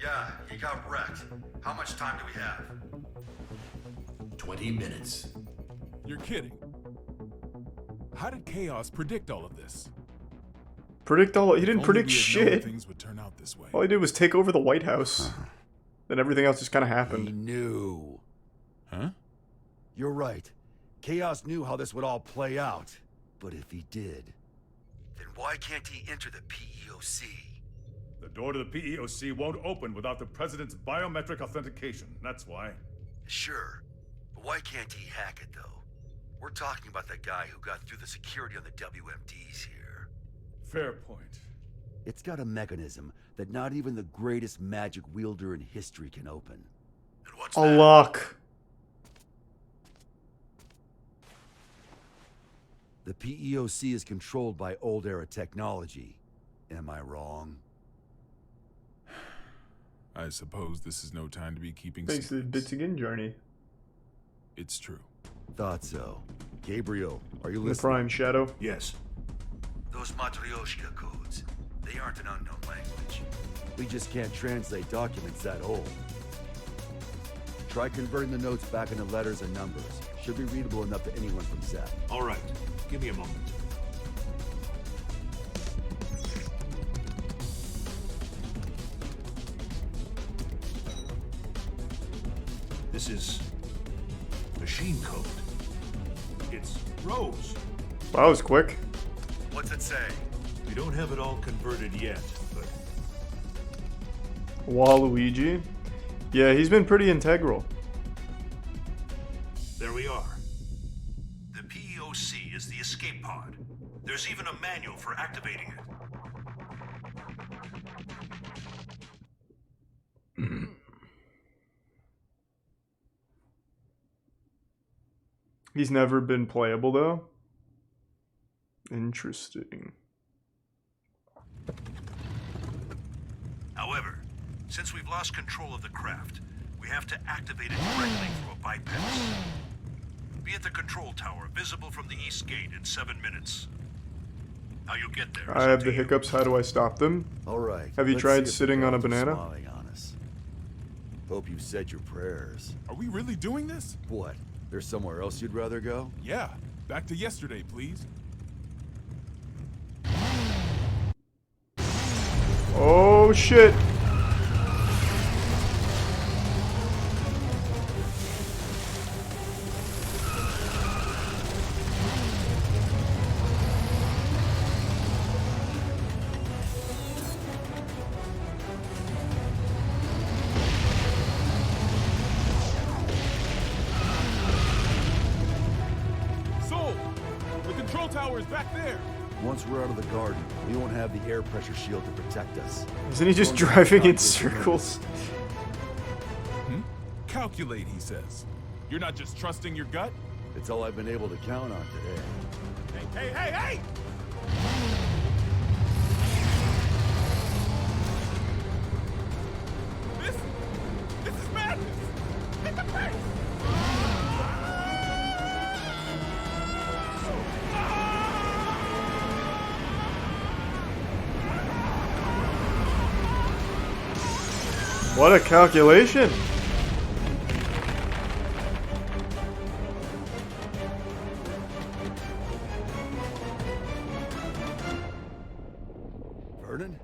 Yeah, he got wrecked. How much time do we have? 20 minutes. You're kidding. How did Chaos predict all of this? Predict all? He didn't If only predict we had known shit. Things would turn out this way. All he did was take over the White House. Then everything else just kind of happened. He knew. Huh? You're right. Chaos knew how this would all play out. But if he did, then why can't he enter the PEOC? The door to the PEOC won't open without the president's biometric authentication. That's why. Sure. But why can't he hack it, though? We're talking about the guy who got through the security on the WMDs here. Fair point. It's got a mechanism that not even the greatest magic wielder in history can open. And what's A that? lock. The PEOC is controlled by old-era technology. Am I wrong? I suppose this is no time to be keeping Thanks to the secrets. bits again, Jarny. It's true. Thought so. Gabriel, are you The listening? Prime Shadow. Yes. Those Matryoshka codes, they aren't an unknown language. We just can't translate documents that old. Try converting the notes back into letters and numbers. Should be readable enough to anyone from Zep. All right. Give me a moment. This is machine code. It's Rose. Wow, that was quick. What's it say? We don't have it all converted yet, but Waluigi. Yeah, he's been pretty integral. there we are. The PEOC is the escape pod. There's even a manual for activating it. He's never been playable, though? Interesting. However, since we've lost control of the craft, we have to activate it directly through a bypass. Be at the control tower, visible from the east gate in 7 minutes. How you get there? I have the hiccups. How do I stop them? Alright. Have you let's tried see if the sitting on a gods are banana? smiling on us. Hope you said your prayers. Are we really doing this? What? There's somewhere else you'd rather go? Yeah. Back to yesterday, please. Oh shit! Soul! The control tower is back there! Once we're out of the garden, we won't have the air pressure shield to protect us. Isn't he just driving in circles? Hmm? Calculate, he says. You're not just trusting your gut? It's all I've been able to count on today. Hey, hey, hey, hey! This is madness! Hit the brakes! What a calculation! Vernon?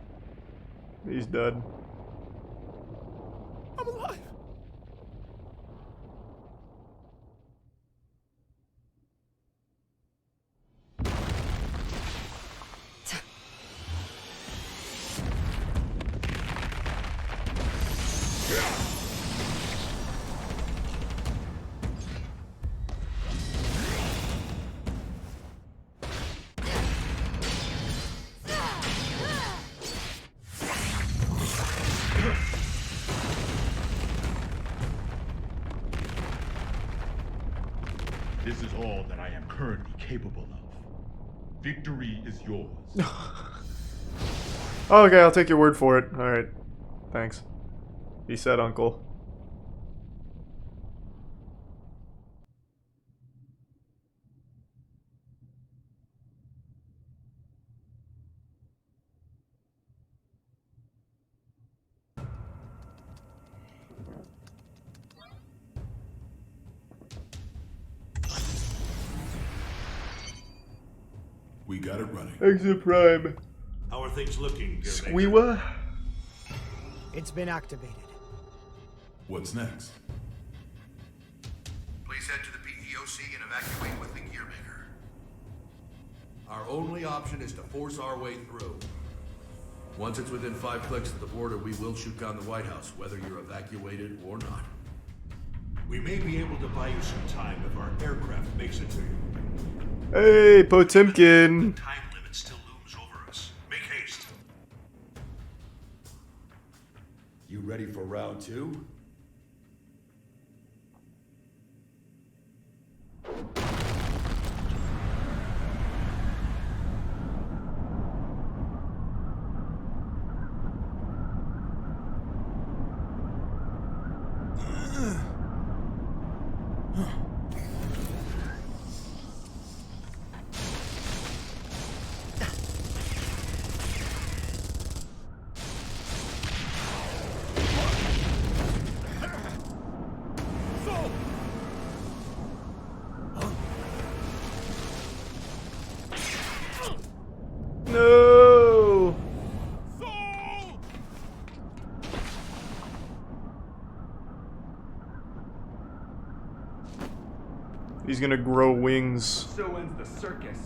He's dead. I'm alive! This is all that I am currently capable of. Victory is yours. Okay, I'll take your word for it. Alright. Thanks. He said, Uncle. We got it running. Exit Prime. How are things looking, dear Major? Squeewa? It's been activated. What's next? Please head to the PEOC and evacuate with the Gearmaker. Our only option is to force our way through. Once it's within 5 clicks of the border, we will shoot down the White House, whether you're evacuated or not. We may be able to buy you some time if our aircraft makes it to you. Hey, Potemkin. The time limit still looms over us. Make haste. You ready for round 2? No! He's gonna grow wings. So ends the circus.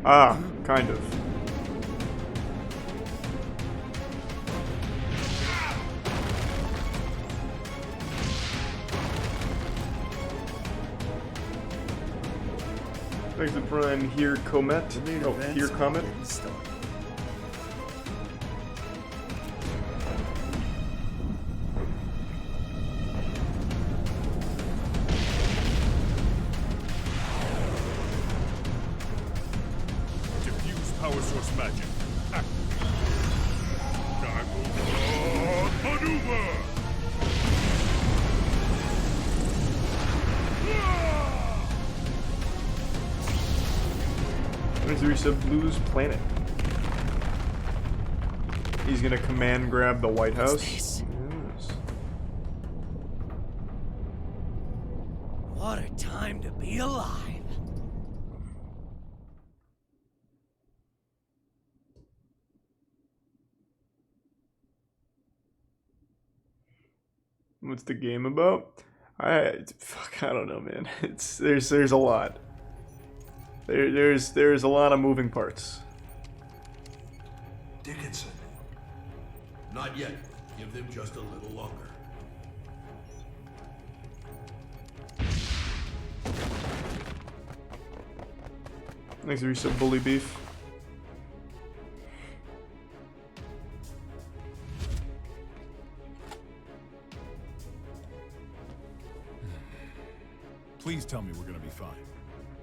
Ah, kind of. Exit Prime here, Comet. Oh, here, Comet. power source magic. Activate. Dive maneuver! There's the reset Blue's planet. He's gonna command grab the White House. Yes. What a time to be alive. What's the game about? I don't know, man. There's a lot. There's a lot of moving parts. Dickinson. Not yet. Give them just a little longer. Thanks, reset Bully Beef. Please tell me we're gonna be fine.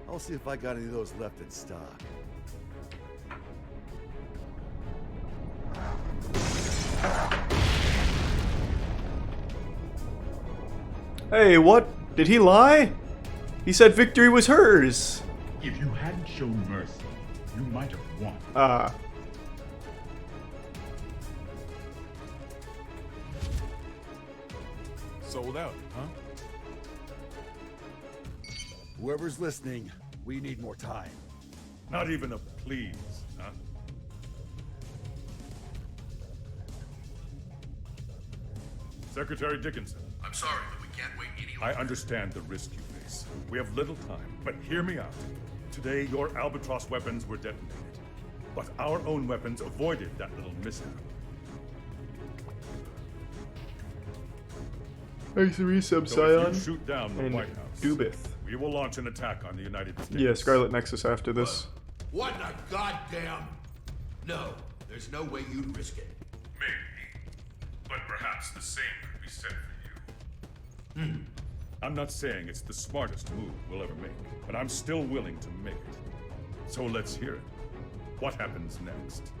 I'll see if I got any of those left in stock. Hey, what? Did he lie? He said victory was hers. If you hadn't shown mercy, you might have won. Ah. Sold out, huh? Whoever's listening, we need more time. Not even a please, huh? Secretary Dickinson. I'm sorry, but we can't wait any longer. I understand the risk you face. We have little time, but hear me out. Today, your Albatross weapons were detonated, but our own weapons avoided that little mishap. Thanks for resub, So if Scion. you shoot down the And White House, Dubith. we will launch an attack on the United States. Yeah, Scarlet Nexus after this. What in the goddamn? No, there's no way you'd risk it. Maybe, but perhaps the same could be said for you. I'm not saying it's the smartest move we'll ever make, but I'm still willing to make it. So let's hear it. What happens next?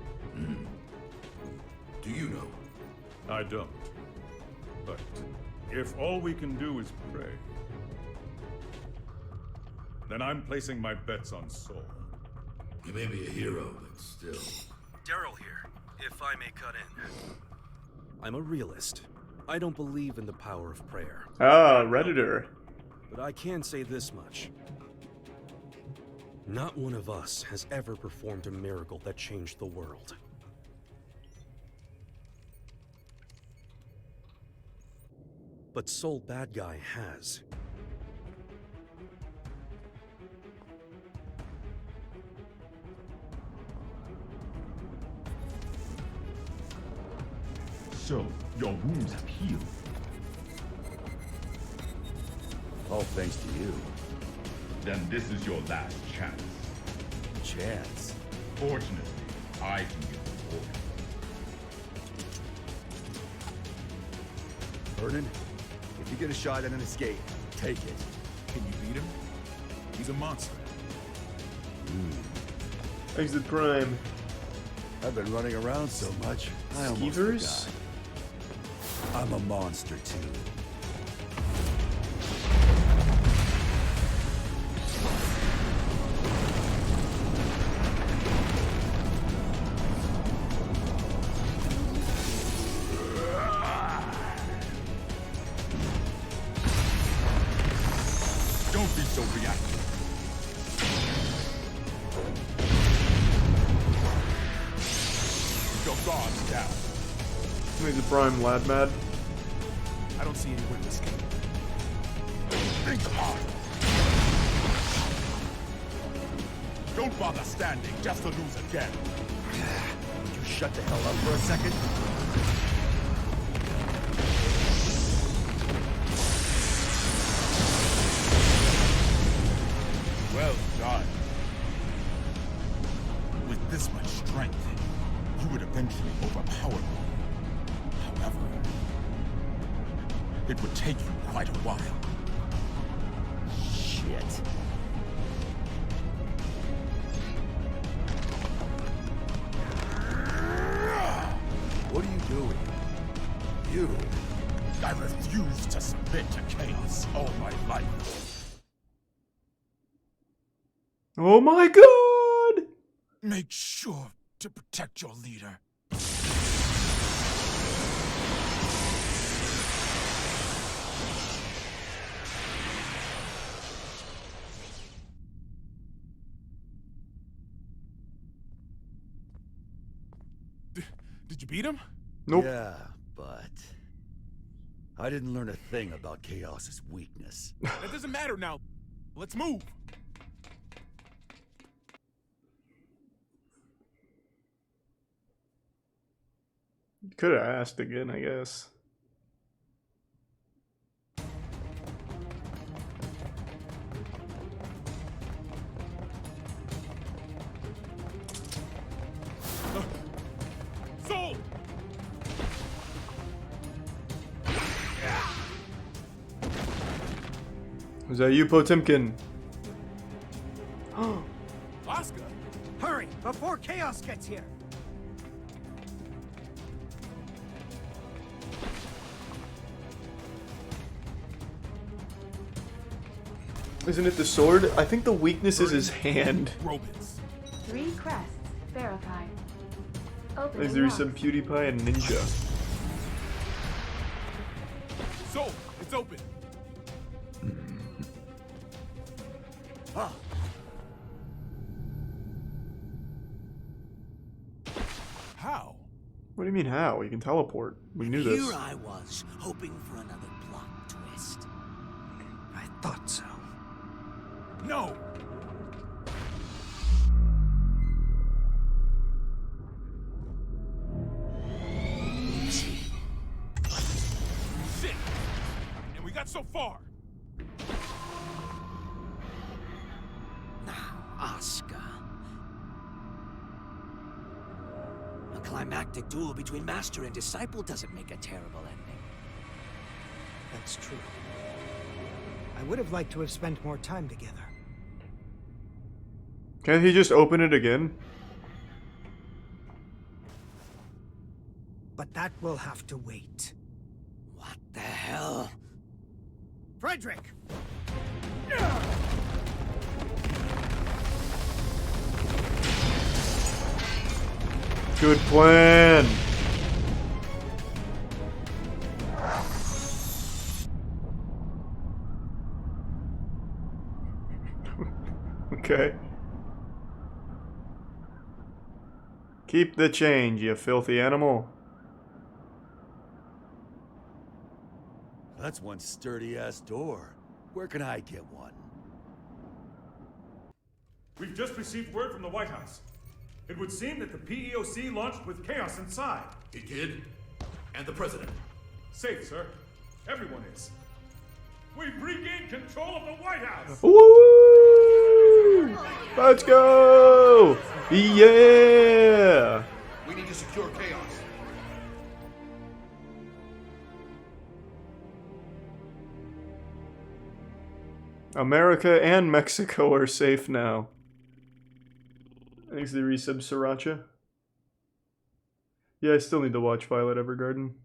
Do you know? I don't. But if all we can do is pray, then I'm placing my bets on Soul. You may be a hero, but still. Daryl here, if I may cut in. I'm a realist. I don't believe in the power of prayer. Ah, Redditor. But I can say this much. Not one of us has ever performed a miracle that changed the world. But Soul Bad Guy has. So, your wounds have healed. All thanks to you. Then this is your last chance. Chance? Fortunately, I can give the order. Vernon, if you get a shot at an escape, take it. Can you beat him? He's a monster. Exit Prime. I've been running around so much, I almost Skeevers? forgot. I'm a monster too. Don't be so reactive. Your guard's down. Exit Prime, Lad Mad. I don't see any way to escape. Think hard. Don't bother standing just to lose again. Would you shut the hell up for a second? Well done. With this much strength, you would eventually overpower me. However, it would take you quite a while. Shit. refused to submit to chaos all my life. Oh my god! Make sure to protect your leader. Did you beat him? Nope. Yeah, but I didn't learn a thing about Chaos's weakness. That doesn't matter now. Let's move. Could have asked again, I guess. Soul! Was that you, Potemkin? Oscar! Hurry, before Chaos gets here! Isn't it the sword? I think the weakness is his hand. Robots. 3 crests verified. Opening Like there's lock. some PewDiePie and Ninja. Soul, it's open. How? What do you mean how? You can teleport. We knew this. Here I was, hoping for another plot twist. I thought so. No! Shit! And we got so far! Now, Oscar. A climactic duel between master and disciple doesn't make a terrible ending. That's true. I would have liked to have spent more time together. Can't he just open it again? But that will have to wait. What the hell? Frederick! Good plan. Okay. Keep the change, you filthy animal. That's one sturdy-ass door. Where can I get one? We've just received word from the White House. It would seem that the PEOC launched with chaos inside. It did? And the president? Safe, sir. Everyone is. We've regained control of the White House! Woo! Let's go! Yeah! We need to secure chaos. America and Mexico are safe now. Thanks to the resub, Sriracha. Yeah, I still need to watch Violet Evergarden.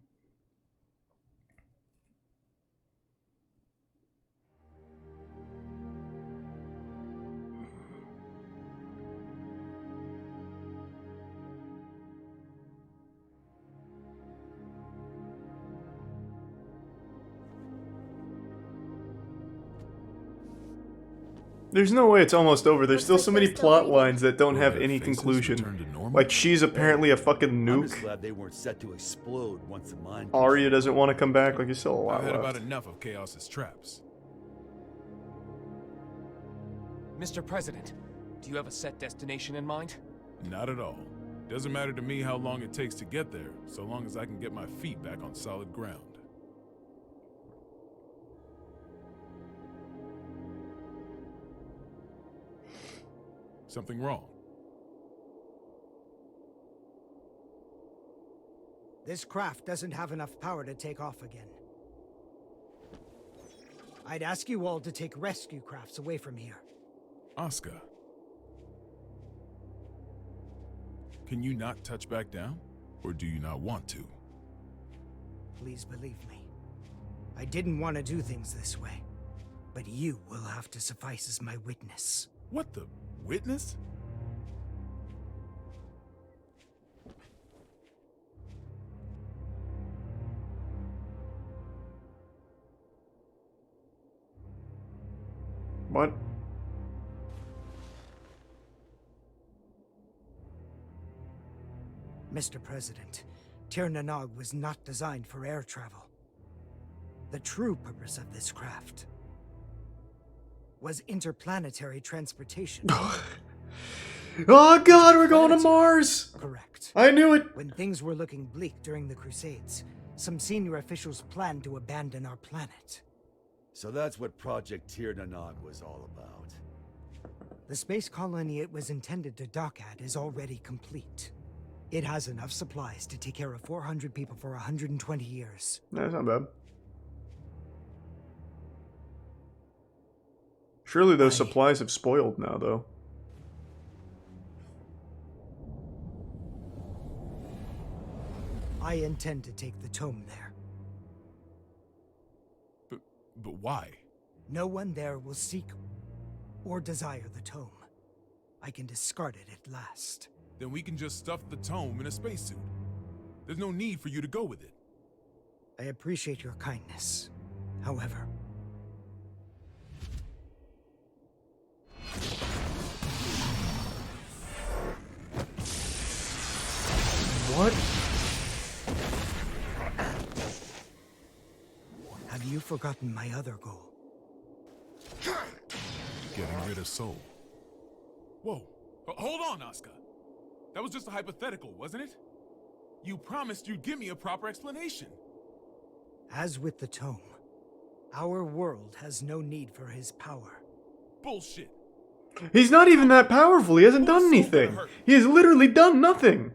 There's no way it's almost over. There's still so many plot lines that don't have any conclusion. Like, she's apparently a fucking I'm just nuke. glad they weren't set to explode once the mine. Arya doesn't want to come back. Like, there's still a lot I've had left. about enough of Chaos's traps. Mr. President, do you have a set destination in mind? Not at all. Doesn't matter to me how long it takes to get there, so long as I can get my feet back on solid ground. Something wrong? This craft doesn't have enough power to take off again. I'd ask you all to take rescue crafts away from here. Oscar. Can you not touch back down? Or do you not want to? Please believe me. I didn't want to do things this way, but you will have to suffice as my witness. What the? Witness? What? Mr. President, Tir Nanog was not designed for air travel. The true purpose of this craft was interplanetary transportation. Oh god, we're going to Mars! Correct. I knew it! When things were looking bleak during the Crusades, some senior officials planned to abandon our planet. So that's what Project Tir Nanog was all about. The space colony it was intended to dock at is already complete. It has enough supplies to take care of 400 people for 120 years. That's not bad. Surely those supplies have spoiled now, though. I intend to take the tome there. But why? No one there will seek or desire the tome. I can discard it at last. Then we can just stuff the tome in a spacesuit. There's no need for you to go with it. I appreciate your kindness. However... What? Have you forgotten my other goal? Getting rid of Soul. Whoa. Hold on, Asuka. That was just a hypothetical, wasn't it? You promised you'd give me a proper explanation. As with the tome, our world has no need for his power. Bullshit. He's not even that powerful. He hasn't done anything. He has literally done nothing.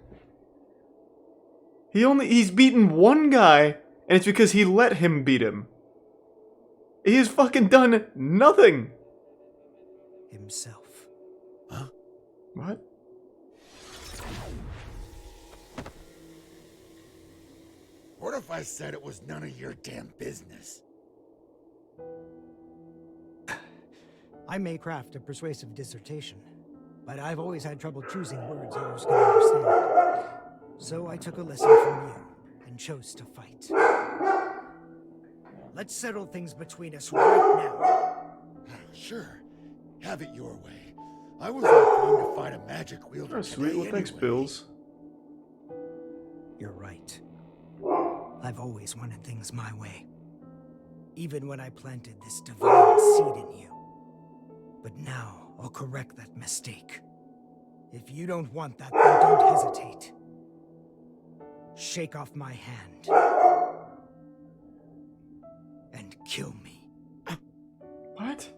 He's beaten one guy, and it's because he let him beat him. He has fucking done nothing. Himself. Huh? What? What if I said it was none of your damn business? I may craft a persuasive dissertation, but I've always had trouble choosing words others can understand. So I took a lesson from you and chose to fight. Let's settle things between us right now. Sure. Have it your way. I was on time to fight a magic wielder Oh, sweet. Well, thanks, Bills. You're right. I've always wanted things my way. Even when I planted this divine seed in you. But now, I'll correct that mistake. If you don't want that, then don't hesitate. Shake off my hand. And kill me. What?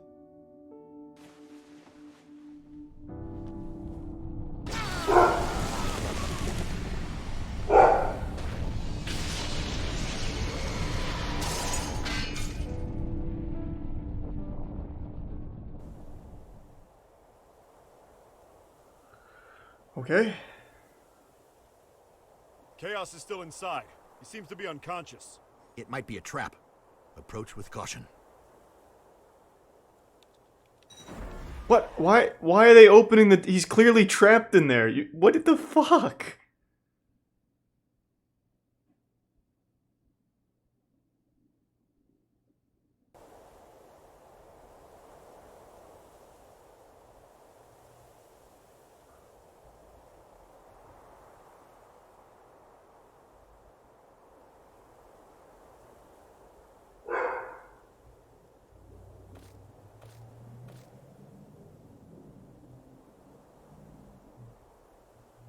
Okay. Chaos is still inside. He seems to be unconscious. It might be a trap. Approach with caution. What? Why are they opening the... He's clearly trapped in there. What the fuck?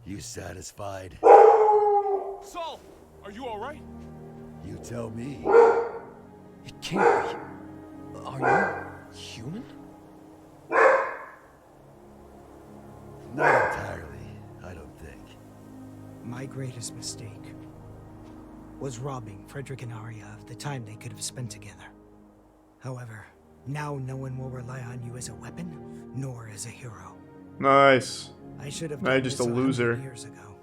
You satisfied? Saul, are you alright? You tell me. It can't be. Are you human? Not entirely, I don't think. My greatest mistake was robbing Frederick and Arya of the time they could have spent together. However, now no one will rely on you as a weapon, nor as a hero. Nice. I should have Now done just this a 100 loser. years ago.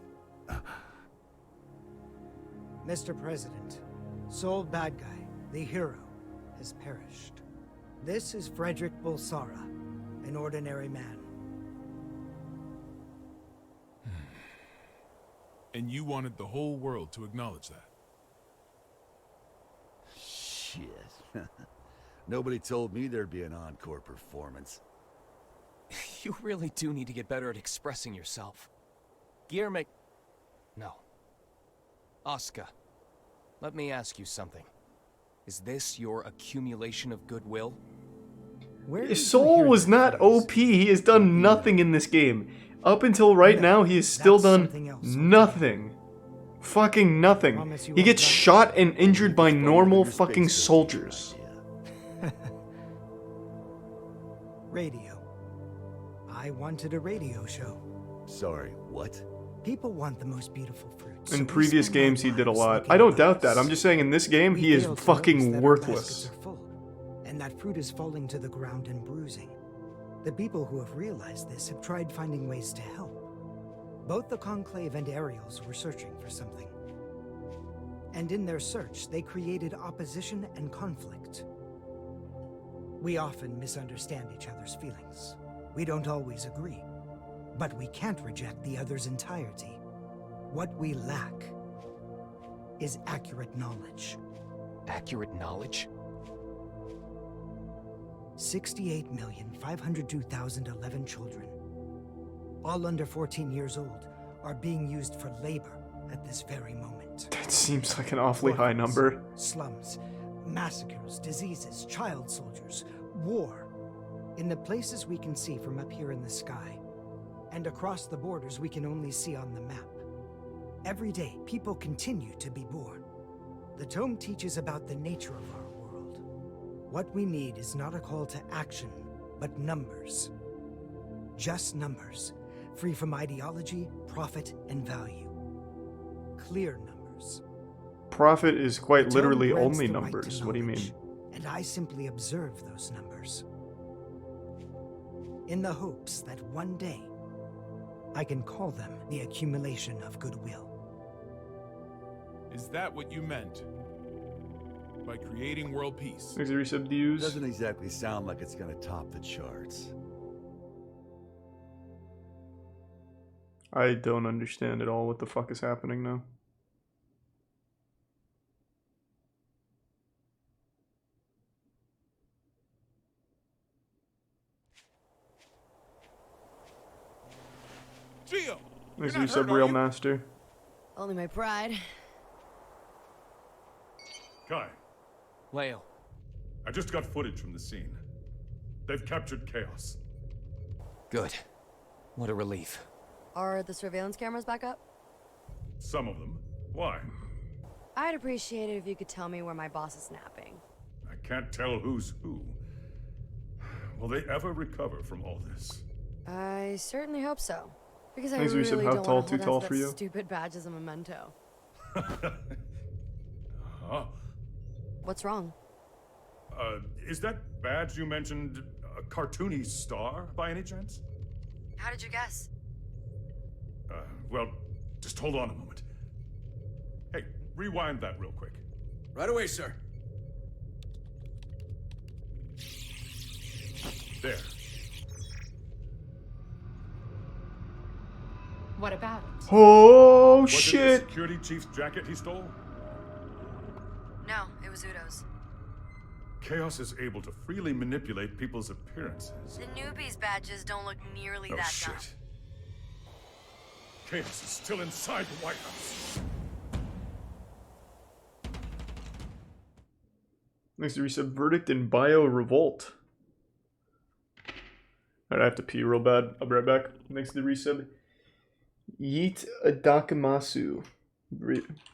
Mr. President, Soul Bad Guy The hero has perished. This is Frederick Bulsara, an ordinary man. And you wanted the whole world to acknowledge that. Shit. Nobody told me there'd be an encore performance. You really do need to get better at expressing yourself. No. Asuka, let me ask you something. Is this your accumulation of goodwill? His soul was not OP. He has done nothing in this game. Up until right now, he has still done nothing. Fucking nothing. He gets shot and injured by normal fucking soldiers. Radio. I wanted a radio show. Sorry, what? People want the most beautiful fruits. In previous games, he did a lot. I don't doubt that. I'm just saying in this game, he is fucking worthless. And that fruit is falling to the ground and bruising. The people who have realized this have tried finding ways to help. Both the Conclave and Ariels were searching for something. And in their search, they created opposition and conflict. We often misunderstand each other's feelings. We don't always agree. But we can't reject the other's entirety. What we lack is accurate knowledge. Accurate knowledge? 68,502,011 children, all under 14 years old, are being used for labor at this very moment. That seems like an awfully high number. Slums, massacres, diseases, child soldiers, war. In the places we can see from up here in the sky, and across the borders we can only see on the map. Every day, people continue to be born. The tome teaches about the nature of our world. What we need is not a call to action, but numbers. Just numbers, free from ideology, profit, and value. Clear numbers. Profit is quite The tome literally grants only the right numbers. to What do you knowledge, mean? And I simply observe those numbers. In the hopes that one day, I can call them the accumulation of goodwill. Is that what you meant? By creating world peace? Thanks for resub views. Doesn't exactly sound like it's gonna top the charts. I don't understand at all what the fuck is happening now. Gio! Thanks for resub, Real Master. Only my pride. Kai. Leo. I just got footage from the scene. They've captured Chaos. Good. What a relief. Are the surveillance cameras back up? Some of them. Why? I'd appreciate it if you could tell me where my boss is napping. I can't tell who's who. Will they ever recover from all this? I certainly hope so. Because I Thanks, really Resub. How don't tall, want to too hold tall on to for that you? stupid badge as a memento. Huh? What's wrong? Is that badge you mentioned a cartoony star, by any chance? How did you guess? Well, just hold on a moment. Hey, rewind that real quick. Right away, sir. There. What about it? Oh, Was it the shit! security chief's jacket he stole? No, it was Udo's. Chaos is able to freely manipulate people's appearances. The newbies badges don't look nearly Oh, that shit. dumb. Chaos is still inside the White House. Thanks to resub, Verdict in Bio Revolt. Alright, I have to pee real bad. I'll be right back. Thanks to the resub. Yeet Adakamasu.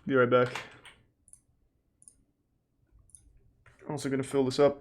Be right back. Also gonna fill this up.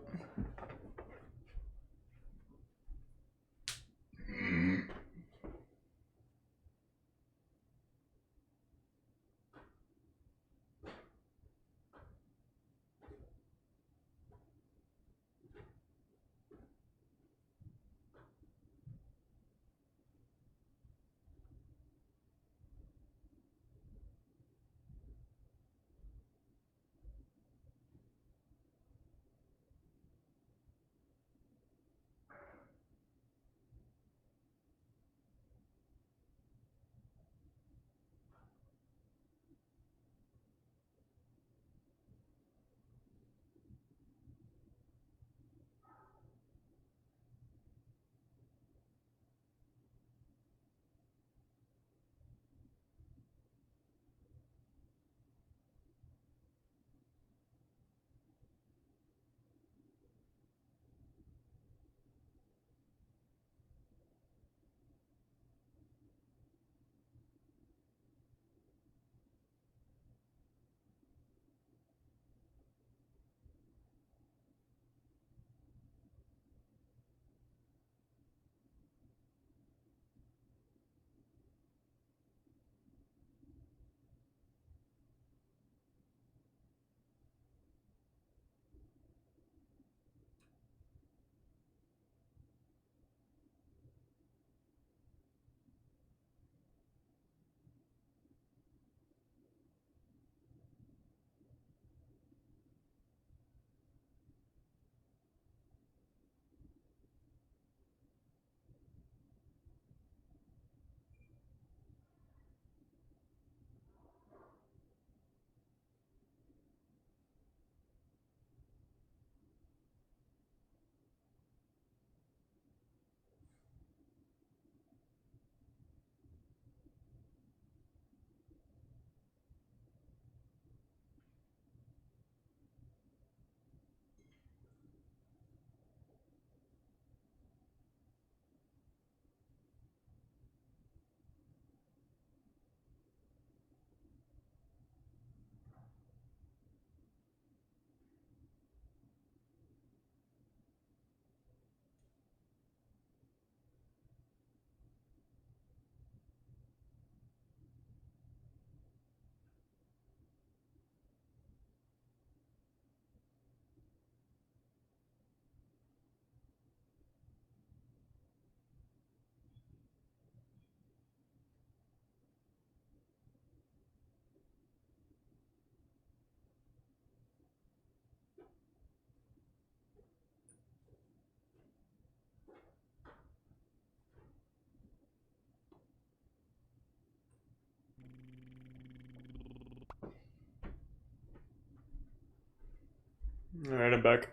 Alright, I'm back.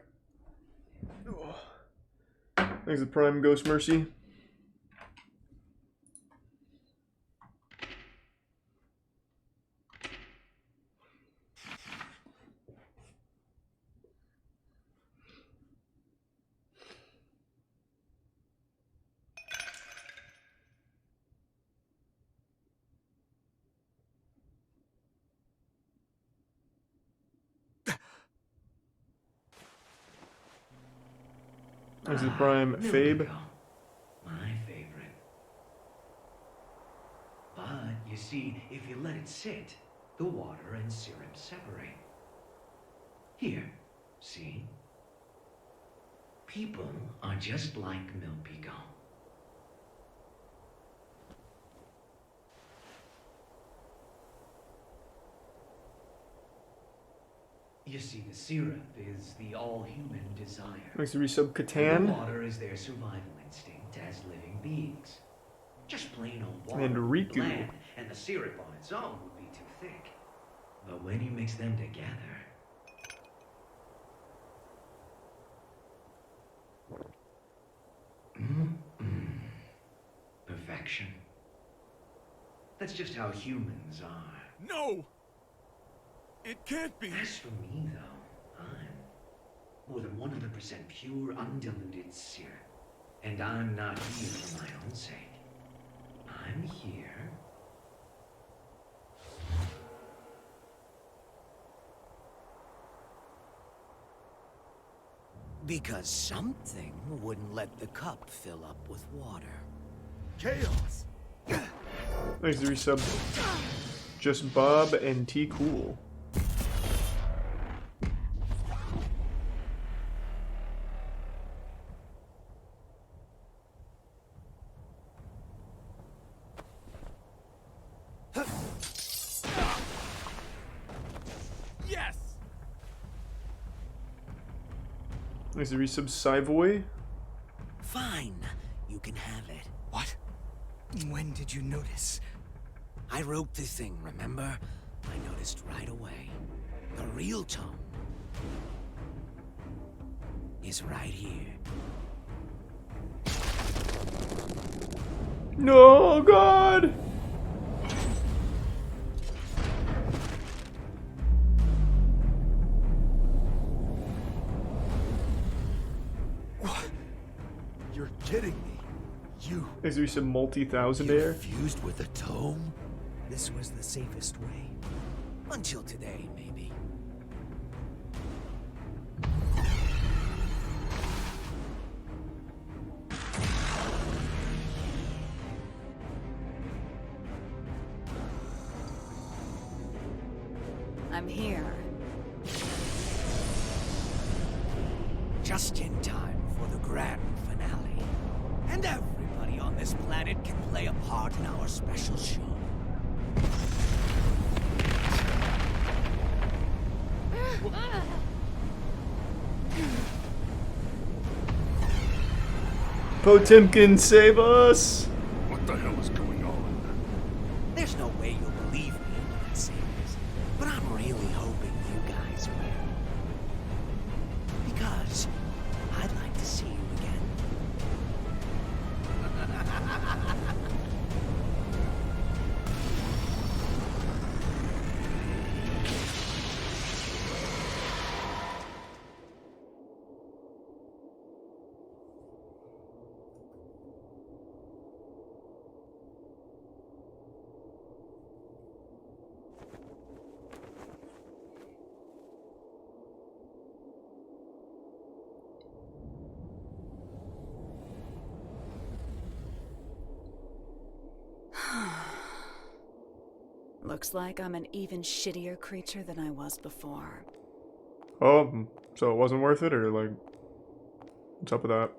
Thanks to Prime Ghost Mercy. Thanks to the Prime Fabe. My favorite. But, you see, if you let it sit, the water and syrup separate. Here, see? People are just like Milpico. You see, the syrup is the all-human desire. Thanks to resub And Catan. the water is their survival instinct as living beings. Just plain old water And would be Riku. bland, and the syrup on its own would be too thick. But when you mix them together... Perfection. That's just how humans are. No! It can't be! As for me, though, I'm more than 100% pure, undiluted syrup. And I'm not here for my own sake. I'm here... because something wouldn't let the cup fill up with water. Chaos! Thanks to resub Just Bob and T Cool. Yes! Thanks to resub Cyvoy. Fine, you can have it. What? When did you notice? I wrote the thing, remember? I noticed right away. The real tone is right here. No, God! What? You're kidding me. You... Thanks to resub Multi-Thousandaire. Fused with a tome? This was the safest way. Until today, maybe. I'm here. Just in time for the grand finale. And everybody on this planet can play a part in our special show. Potemkin, save us! What the hell is going on? There's no way you'll believe me when I say this, but I'm really hoping you guys will. Because I'd like to see you again. Looks like I'm an even shittier creature than I was before. Oh, so it wasn't worth it, or like, what's up with that?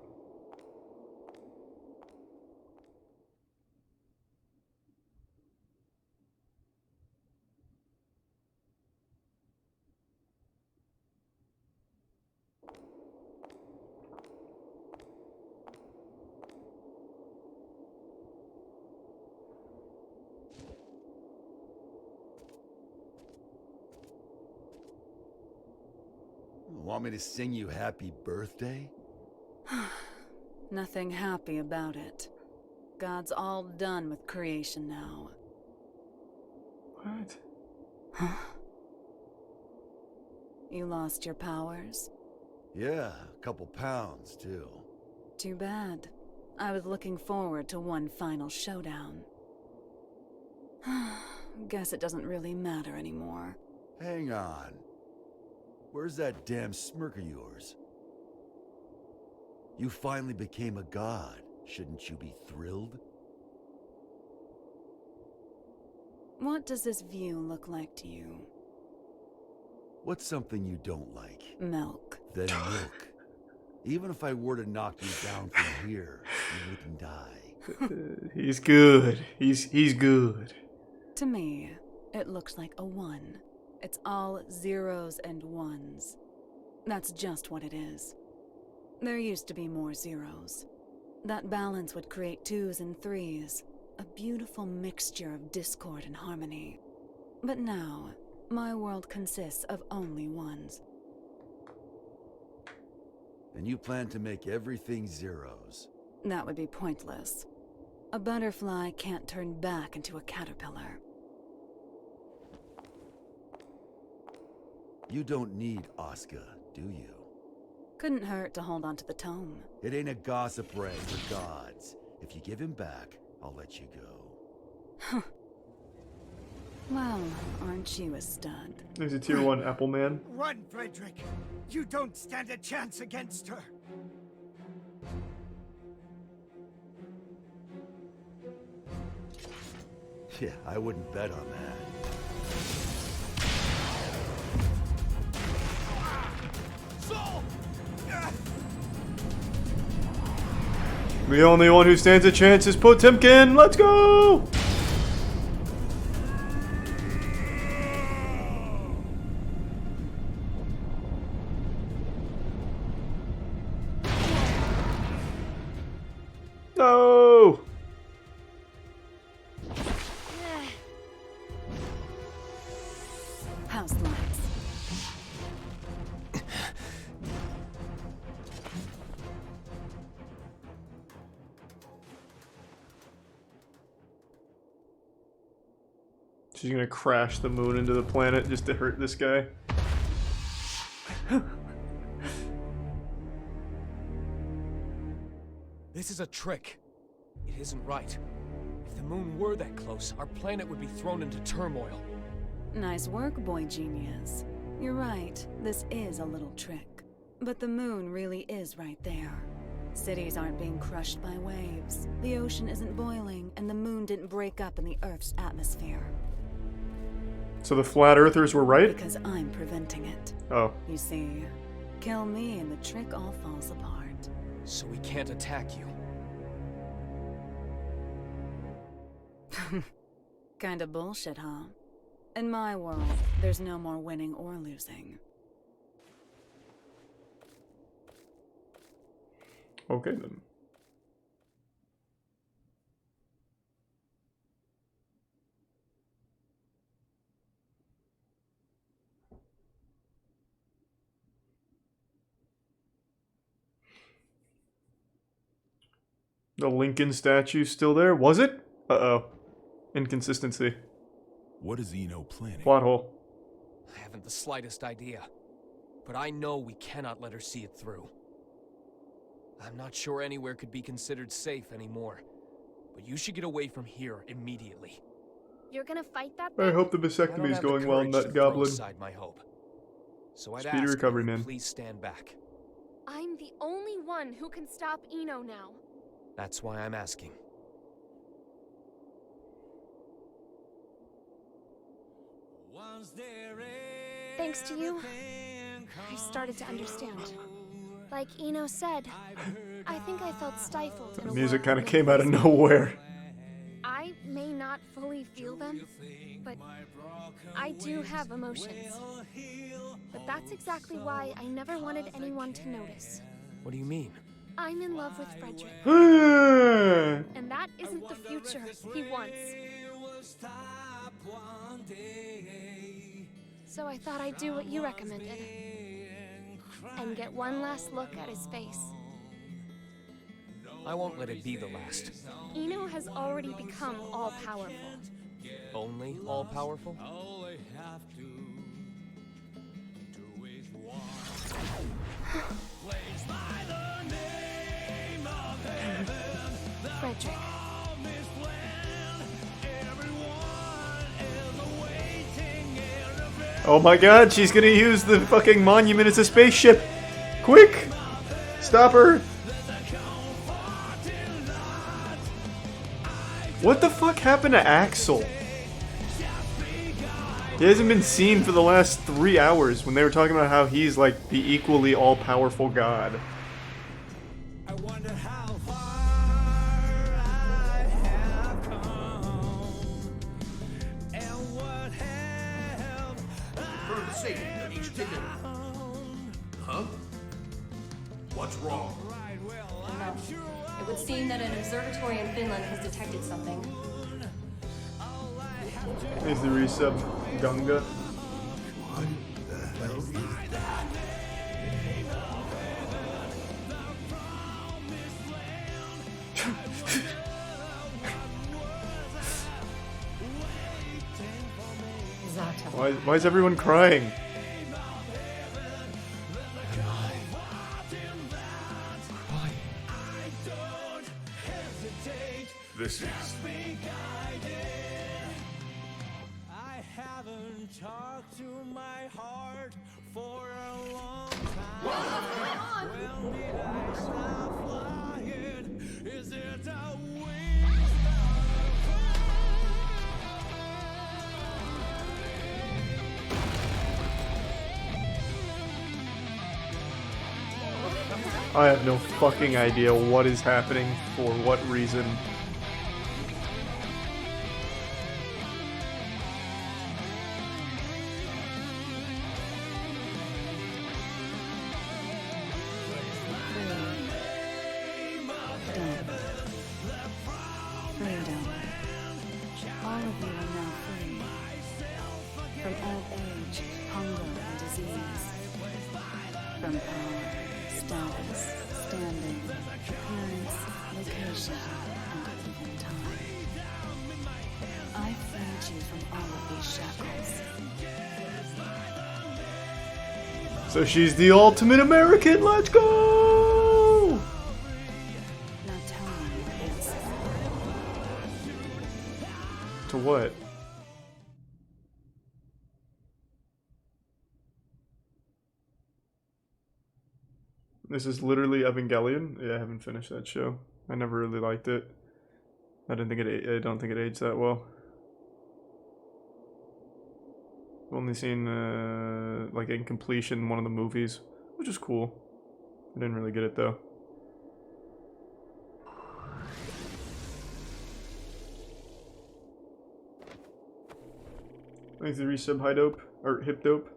Want me to sing you happy birthday? Nothing happy about it. God's all done with creation now. What? Huh? You lost your powers? Yeah, a couple pounds, too. Too bad. I was looking forward to one final showdown. Guess it doesn't really matter anymore. Hang on. Where's that damn smirk of yours? You finally became a god. Shouldn't you be thrilled? What does this view look like to you? What's something you don't like? Milk. Then milk. Even if I were to knock you down from here, you wouldn't die. He's good. He's good. To me, it looks like a 1. It's all zeros and ones. That's just what it is. There used to be more zeros. That balance would create 2s and 3s, a beautiful mixture of discord and harmony. But now, my world consists of only 1s. And you plan to make everything zeros? That would be pointless. A butterfly can't turn back into a caterpillar. You don't need Asuka, do you? Couldn't hurt to hold on to the tome. It ain't a gossip rag for gods. If you give him back, I'll let you go. Well, aren't you a stud? There's a tier 1 Apple Man. Run, Frederick! You don't stand a chance against her! Yeah, I wouldn't bet on that. The only one who stands a chance is Potemkin. Let's go! No! House lights. She's gonna crash the moon into the planet just to hurt this guy. This is a trick. It isn't right. If the moon were that close, our planet would be thrown into turmoil. Nice work, boy genius. You're right, this is a little trick. But the moon really is right there. Cities aren't being crushed by waves. The ocean isn't boiling, and the moon didn't break up in the Earth's atmosphere. So the flat earthers were right? Because I'm preventing it. Oh. You see, kill me and the trick all falls apart. So we can't attack you. Kinda bullshit, huh? In my world, there's no more winning or losing. Okay then. The Lincoln statue's still there? Was it? Uh-oh. Inconsistency. What is Eno planning? Plot hole. I haven't the slightest idea. But I know we cannot let her see it through. I'm not sure anywhere could be considered safe anymore. But you should get away from here immediately. You're gonna fight that I thing? hope the vasectomy is going well in that goblin. Aside my hope. So I'd Speedy ask recovery, you man. please stand back. I'm the only one who can stop Eno now. That's why I'm asking. Thanks to you, I started to understand. Like Eno said, I think I felt stifled in The a music world kind of with came out of this. nowhere. I may not fully feel them, but I do have emotions. But that's exactly why I never wanted anyone to notice. What do you mean? I'm in love with Frederick. And that isn't the future he wants. So I thought I'd do what you recommended. and get one last look at his face. I won't let it be the last. Eno has already become all-powerful. Only all-powerful? Frederick. Oh my god, she's gonna use the fucking monument as a spaceship! Quick! Stop her! What the fuck happened to Axel? He hasn't been seen for the last 3 hours when they were talking about how he's like the equally all-powerful god. Huh? What's wrong? No. It would seem that an observatory in Finland has detected something. Here's the resub Gunga. What the hell is that? Why is everyone crying? This is... I haven't talked to my heart for a long time. When did I stop flying? Is it a I have no fucking idea what is happening for what reason. Freedom. All of you are now free. From old age, hunger, and disease. From power, status, standing, appearance, location, and even time. I freed you from all of these shackles. So she's the ultimate American, let's go! Now tell me your answer. To what? This is literally Evangelion? Yeah, I haven't finished that show. I never really liked it. I don't think it aged that well. I've only seen like Incompletion, one of the movies, which is cool. I didn't really get it though. Thanks to resub High Dope or Hip Dope.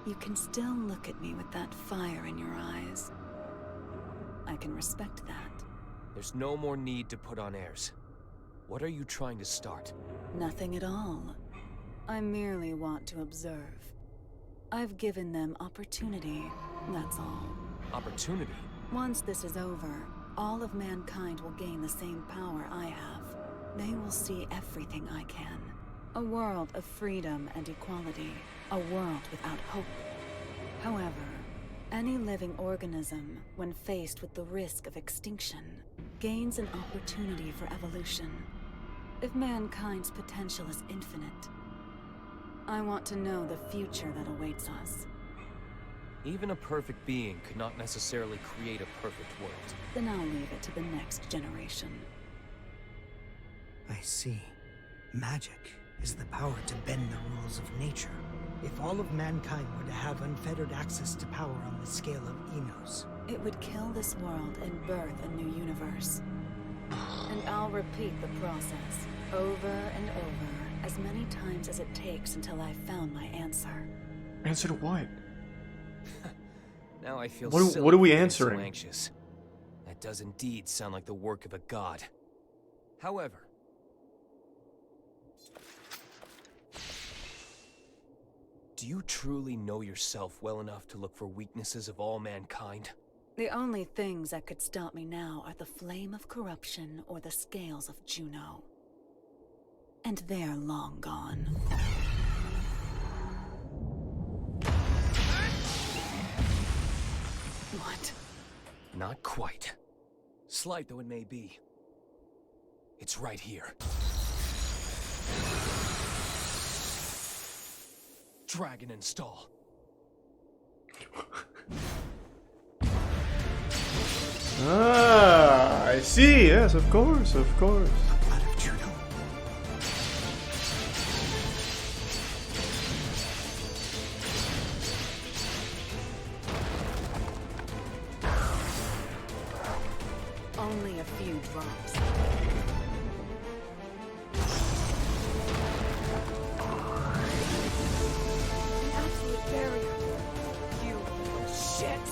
You can still look at me with that fire in your eyes. I can respect that. There's no more need to put on airs. What are you trying to start? Nothing at all. I merely want to observe. I've given them opportunity, that's all. Opportunity? Once this is over, all of mankind will gain the same power I have. They will see everything I can. A world of freedom and equality. A world without hope. However, any living organism, when faced with the risk of extinction, gains an opportunity for evolution. If mankind's potential is infinite, I want to know the future that awaits us. Even a perfect being could not necessarily create a perfect world. Then I'll leave it to the next generation. I see. Magic is the power to bend the rules of nature. If all of mankind were to have unfettered access to power on the scale of Enos, it would kill this world and birth a new universe. And I'll repeat the process over and over as many times as it takes until I've found my answer. Answer to what? Now I feel what are we answering? So anxious. That does indeed sound like the work of a god. However, Do you truly know yourself well enough to look for weaknesses of all mankind? The only things that could stop me now are the flame of corruption or the scales of Juno. And they're long gone. What? Not quite. Slight though it may be. It's right here. Dragon install. Ah, I see. Yes, of course, of course. Only a few drops. An absolute barrier. You little shit!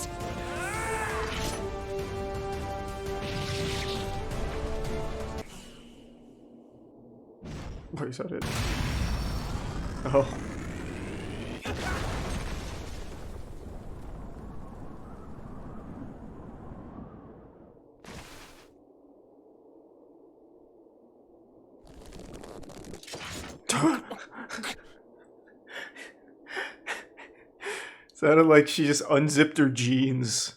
Wait, is that it? Oh. Sounded like she just unzipped her jeans.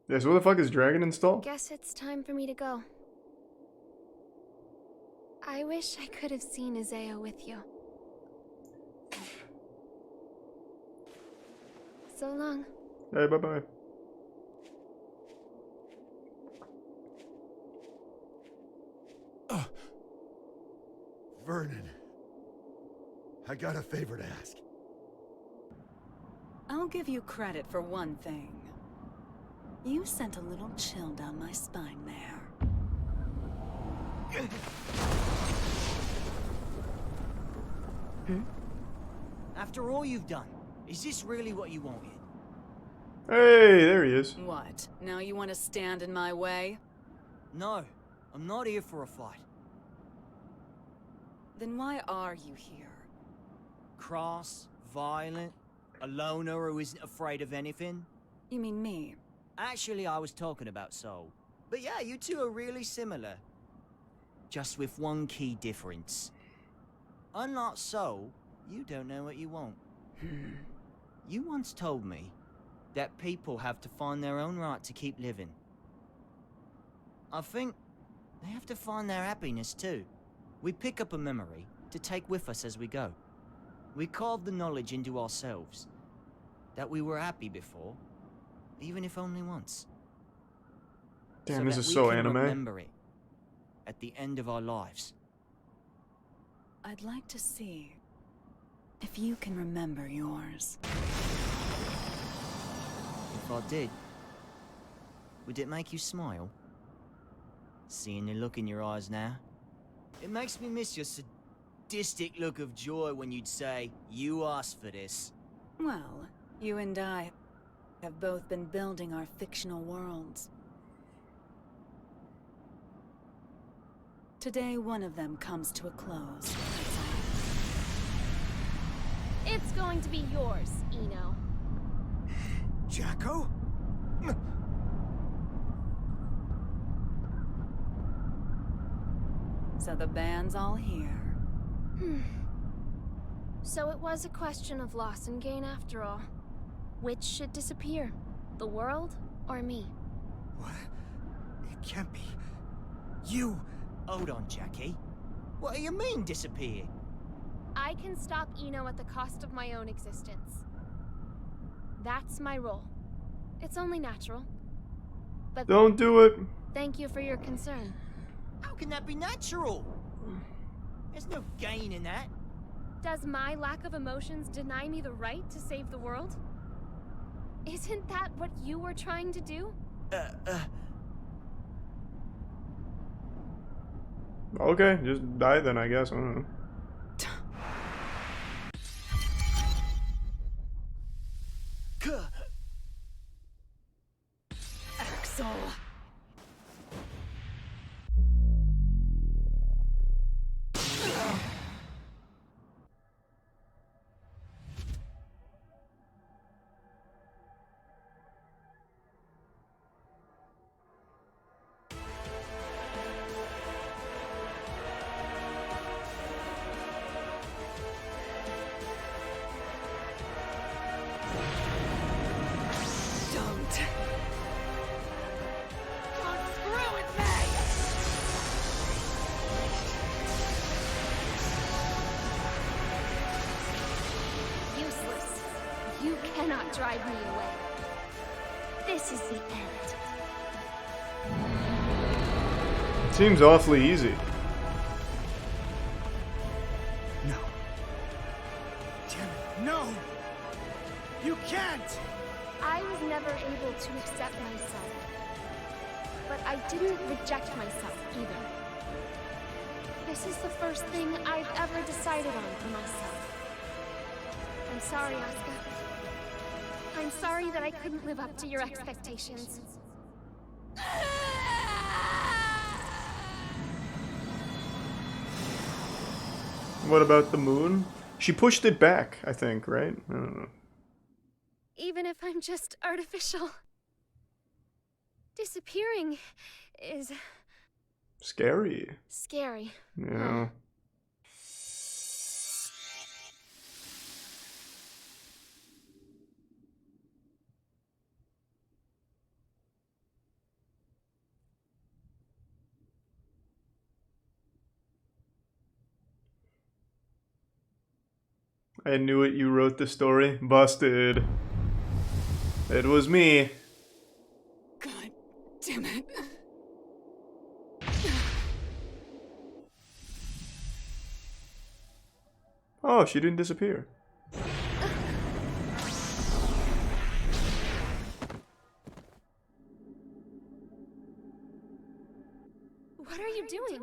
Yes, what the fuck is Dragon install? Guess it's time for me to go. I wish I could have seen Isaiah with you. So long. Hey, bye-bye. Vernon, I got a favor to ask. I'll give you credit for one thing. You sent a little chill down my spine there. After all you've done, is this really what you wanted? Hey, there he is. What? Now you want to stand in my way? No, I'm not here for a fight. Then why are you here? Cross, violent, a loner who isn't afraid of anything. You mean me? Actually, I was talking about Soul. But yeah, you two are really similar. Just with one key difference. Unlike Soul, you don't know what you want. You once told me that people have to find their own right to keep living. I think they have to find their happiness too. We pick up a memory to take with us as we go. We carve the knowledge into ourselves that we were happy before, even if only once. Damn, this that is we so can anime. Remember it at the end of our lives. I'd like to see if you can remember yours. If I did, would it make you smile? Seeing the look in your eyes now? It makes me miss your sadistic look of joy when you'd say, "You asked for this." Well, you and I have both been building our fictional worlds. Today, one of them comes to a close. It's going to be yours, Eno. Jacko? So the band's all here. So it was a question of loss and gain after all. Which should disappear? The world or me? What? It can't be. You! Hold on, Jackie. What do you mean, disappear? I can stop Eno at the cost of my own existence. That's my role. It's only natural. But don't do it. Thank you for your concern. How can that be natural? There's no gain in that. Does my lack of emotions deny me the right to save the world? Isn't that what you were trying to do? Okay, just die then, I guess. I don't know. Axel. drive me away. This is the end. Seems awfully easy. No. Damn it, no! You can't! I was never able to accept myself. But I didn't reject myself either. This is the first thing I've ever decided on for myself. I'm sorry, Asuka. I'm sorry that I couldn't live up to your expectations. What about the moon? She pushed it back, I think, right? I don't know. Even if I'm just artificial. Disappearing is... Scary. scary. Yeah. I knew it, you wrote the story. Busted. It was me. God damn it. Oh, she didn't disappear. What are you doing?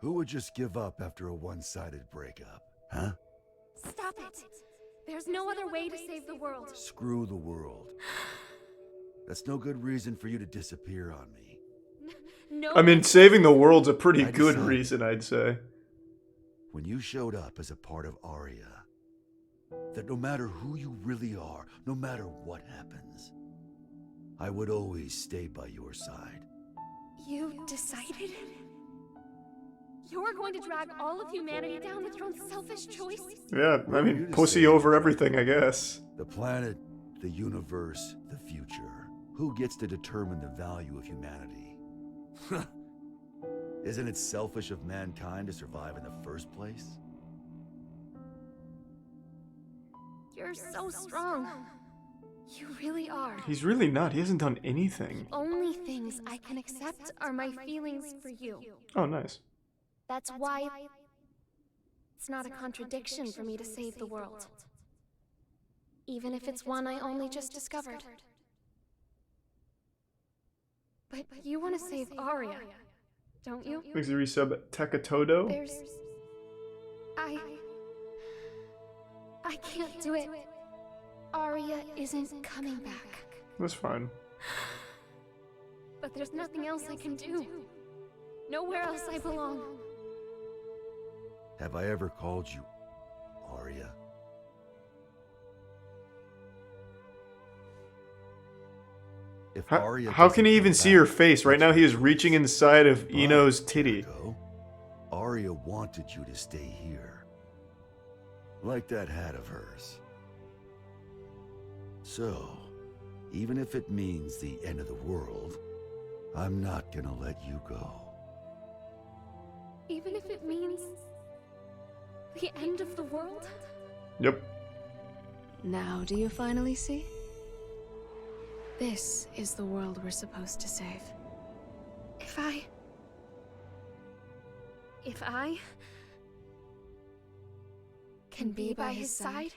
Who would just give up after a one-sided breakup, huh? Stop it. There's no other way to save the world. Screw the world. That's no good reason for you to disappear on me. No. I mean, saving the world's a pretty I good decided- reason, I'd say. When you showed up as a part of Arya, that no matter who you really are, no matter what happens, I would always stay by your side. You decided? You're going to drag all of humanity down with your own selfish choice? Yeah, I mean, You to pussy say over everything, I guess. The planet, the universe, the future. Who gets to determine the value of humanity? Isn't it selfish of mankind to survive in the first place? You're so strong. You really are. He's really not. He hasn't done anything. Only things I can accept are my feelings for you. Oh, nice. That's why it's not a contradiction for me to save the world. Even if it's one I only just discovered. But you want to save Arya, don't you? Makes the resub Takatodo. There's... I can't do it. Arya isn't coming back. That's fine. But there's nothing else I can do. Nowhere else I belong. Have I ever called you Arya? If Arya How can he doesn't even come see back, her face? Right now he is reaching inside of Ino's titty. Arya wanted you to stay here. Like that hat of hers. So, even if it means the end of the world, I'm not gonna let you go. Even if it means the end of the world? Yep. Now do you finally see? This is the world we're supposed to save. If I can be by his side,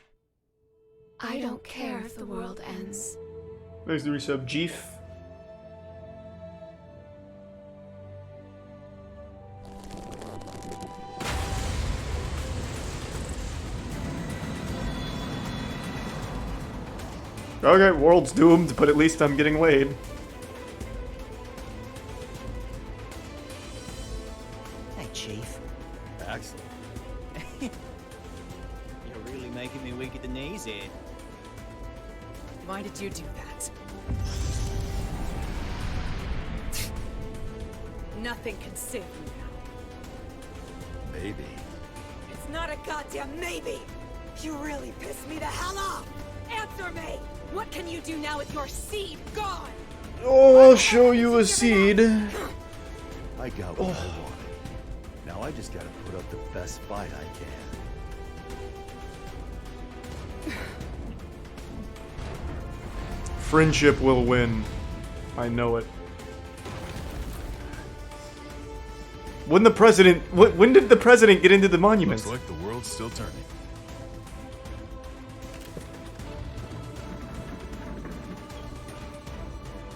I don't care if the world ends. There's the resub Jeef. Okay, world's doomed, but at least I'm getting laid. Hey, Chief. Excellent. You're really making me weak at the knees here. Why did you do that? Nothing can save you now. Maybe. It's not a goddamn maybe! You really pissed me the hell off! Answer me! What can you do now with your seed gone? Oh, I'll show you a seed. I got what I wanted. Now I just gotta put up the best fight I can. Friendship will win. I know it. When the president... When did the president get into the monument? Looks like the world's still turning.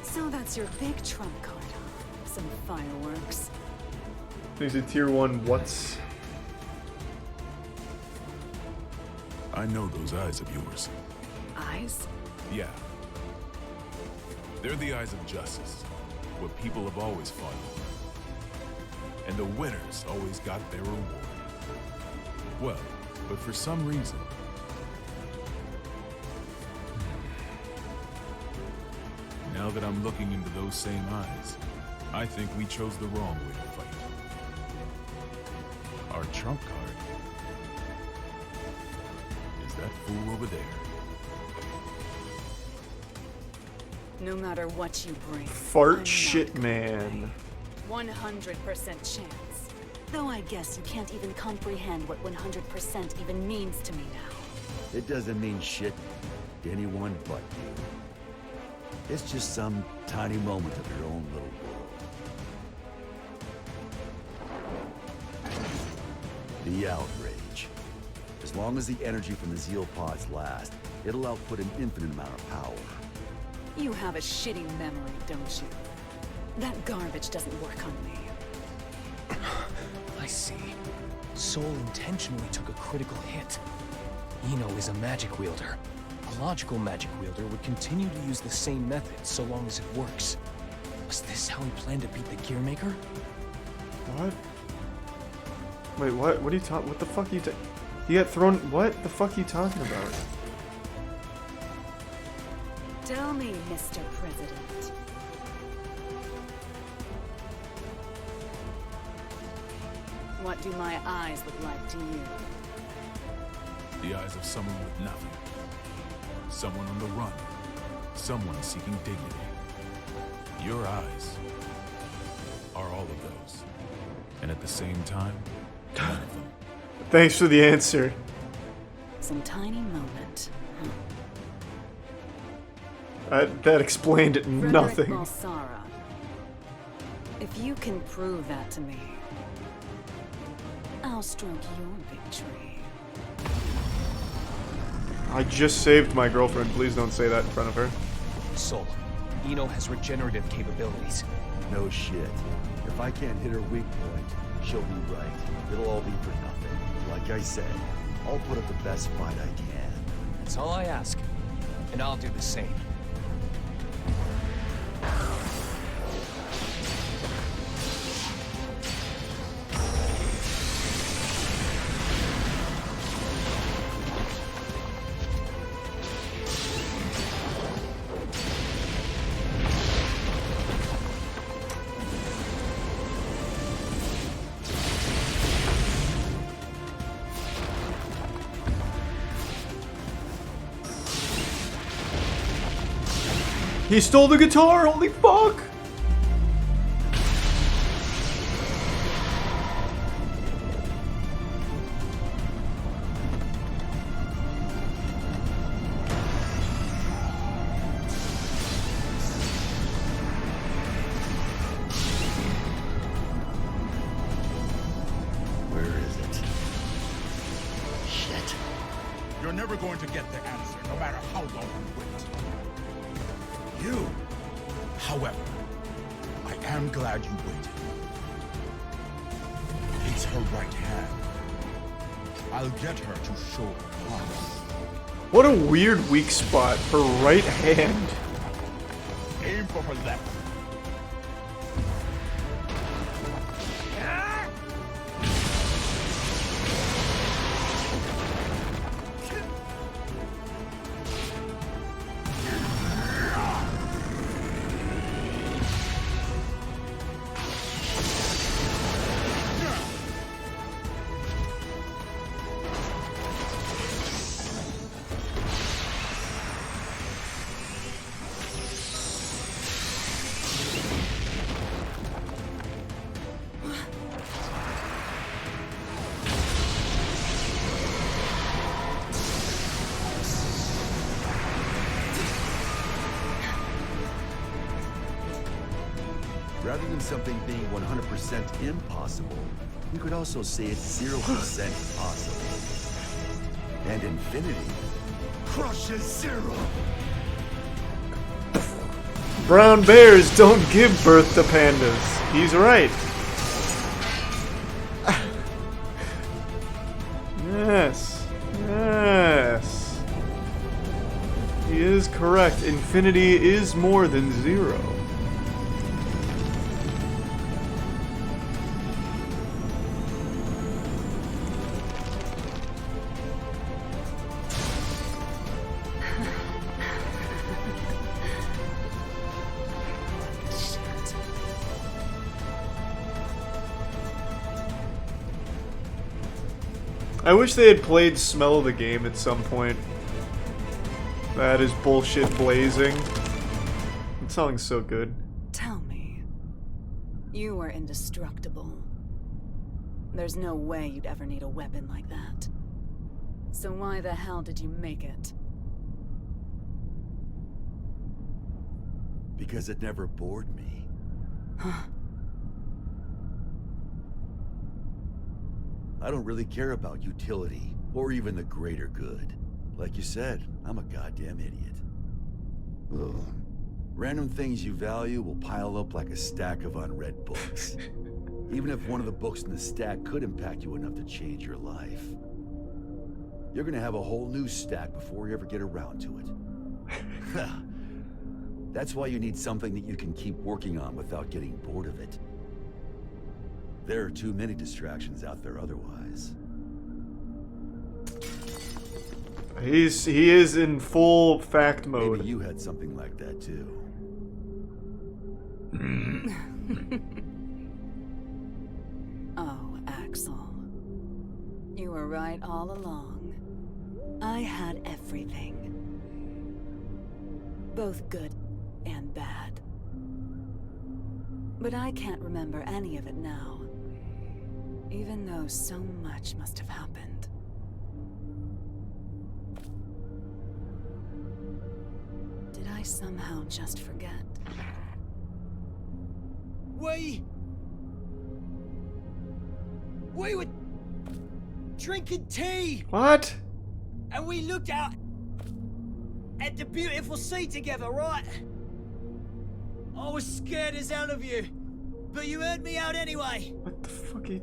So that's your big trump card, huh? Some fireworks. There's a tier 1 what's... I know those eyes of yours. Eyes? Yeah. They're the eyes of justice. What people have always fought for. And the winners always got their reward. Well, but for some reason... Now that I'm looking into those same eyes, I think we chose the wrong way to fight. Our trump card is that fool over there. No matter what you bring. Fart shit man. 100% chance. Though I guess you can't even comprehend what 100% even means to me now. It doesn't mean shit to anyone but you. It's just some tiny moment of your own little world. The outrage. As long as the energy from the Zeal pods lasts, it'll output an infinite amount of power. You have a shitty memory, don't you? That garbage doesn't work on me. I see. Soul intentionally took a critical hit. Eno is a magic wielder. A logical magic wielder would continue to use the same method so long as it works. Was this how he planned to beat the Gearmaker? What? Wait, what? What are you talking? What the fuck are you? He got thrown. What the fuck are you talking about? Tell me, Mr. President. What do my eyes look like to you? The eyes of someone with nothing. Someone on the run. Someone seeking dignity. Your eyes are all of those. And at the same time, none of them. Thanks for the answer. Some tiny moment. That explained nothing. Balsara. If you can prove that to me, I'll stroke your victory. I just saved my girlfriend. Please don't say that in front of her. Soul, Eno has regenerative capabilities. No shit. If I can't hit her weak point, she'll be right. It'll all be for nothing. Like I said, I'll put up the best fight I can. That's all I ask. And I'll do the same. He stole the guitar! Holy fuck! Where is it? Shit. You're never going to get the answer, no matter how long you wait. You, however, I am glad you waited. It's her right hand. I'll get her to show her power. What a weird weak spot. Her right hand. Aim for her left. Rather than something being 100% impossible, you could also say it's 0% possible. And infinity crushes zero. Brown bears don't give birth to pandas. He's right. Yes. Yes. He is correct. Infinity is more than zero. I wish they had played Smell the Game at some point. That is bullshit blazing. That song's so good. Tell me. You were indestructible. There's no way you'd ever need a weapon like that. So why the hell did you make it? Because it never bored me. Huh. I don't really care about utility, or even the greater good. Like you said, I'm a goddamn idiot. Ugh. Random things you value will pile up like a stack of unread books. Even if one of the books in the stack could impact you enough to change your life. You're gonna have a whole new stack before you ever get around to it. That's why you need something that you can keep working on without getting bored of it. There are too many distractions out there otherwise. He is in full fact mode. Maybe you had something like that too. Oh, Axel. You were right all along. I had everything. Both good and bad. But I can't remember any of it now. Even though so much must have happened. Did I somehow just forget? We were drinking tea. What? And we looked out at the beautiful sea together, right? I was scared as hell of you, but you heard me out anyway. What the fuck are you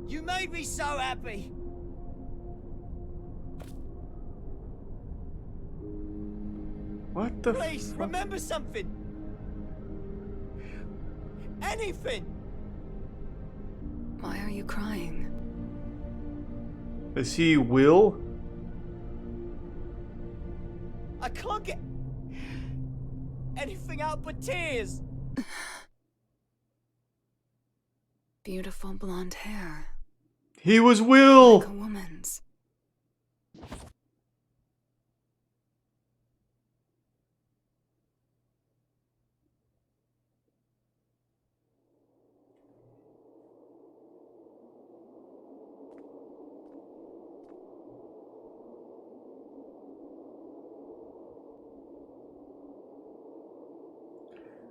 You made me so happy. What the Please, remember something. Anything. Why are you crying? Is he Will? I can't get anything out but tears. Beautiful blonde hair. He was Will! Like a woman's.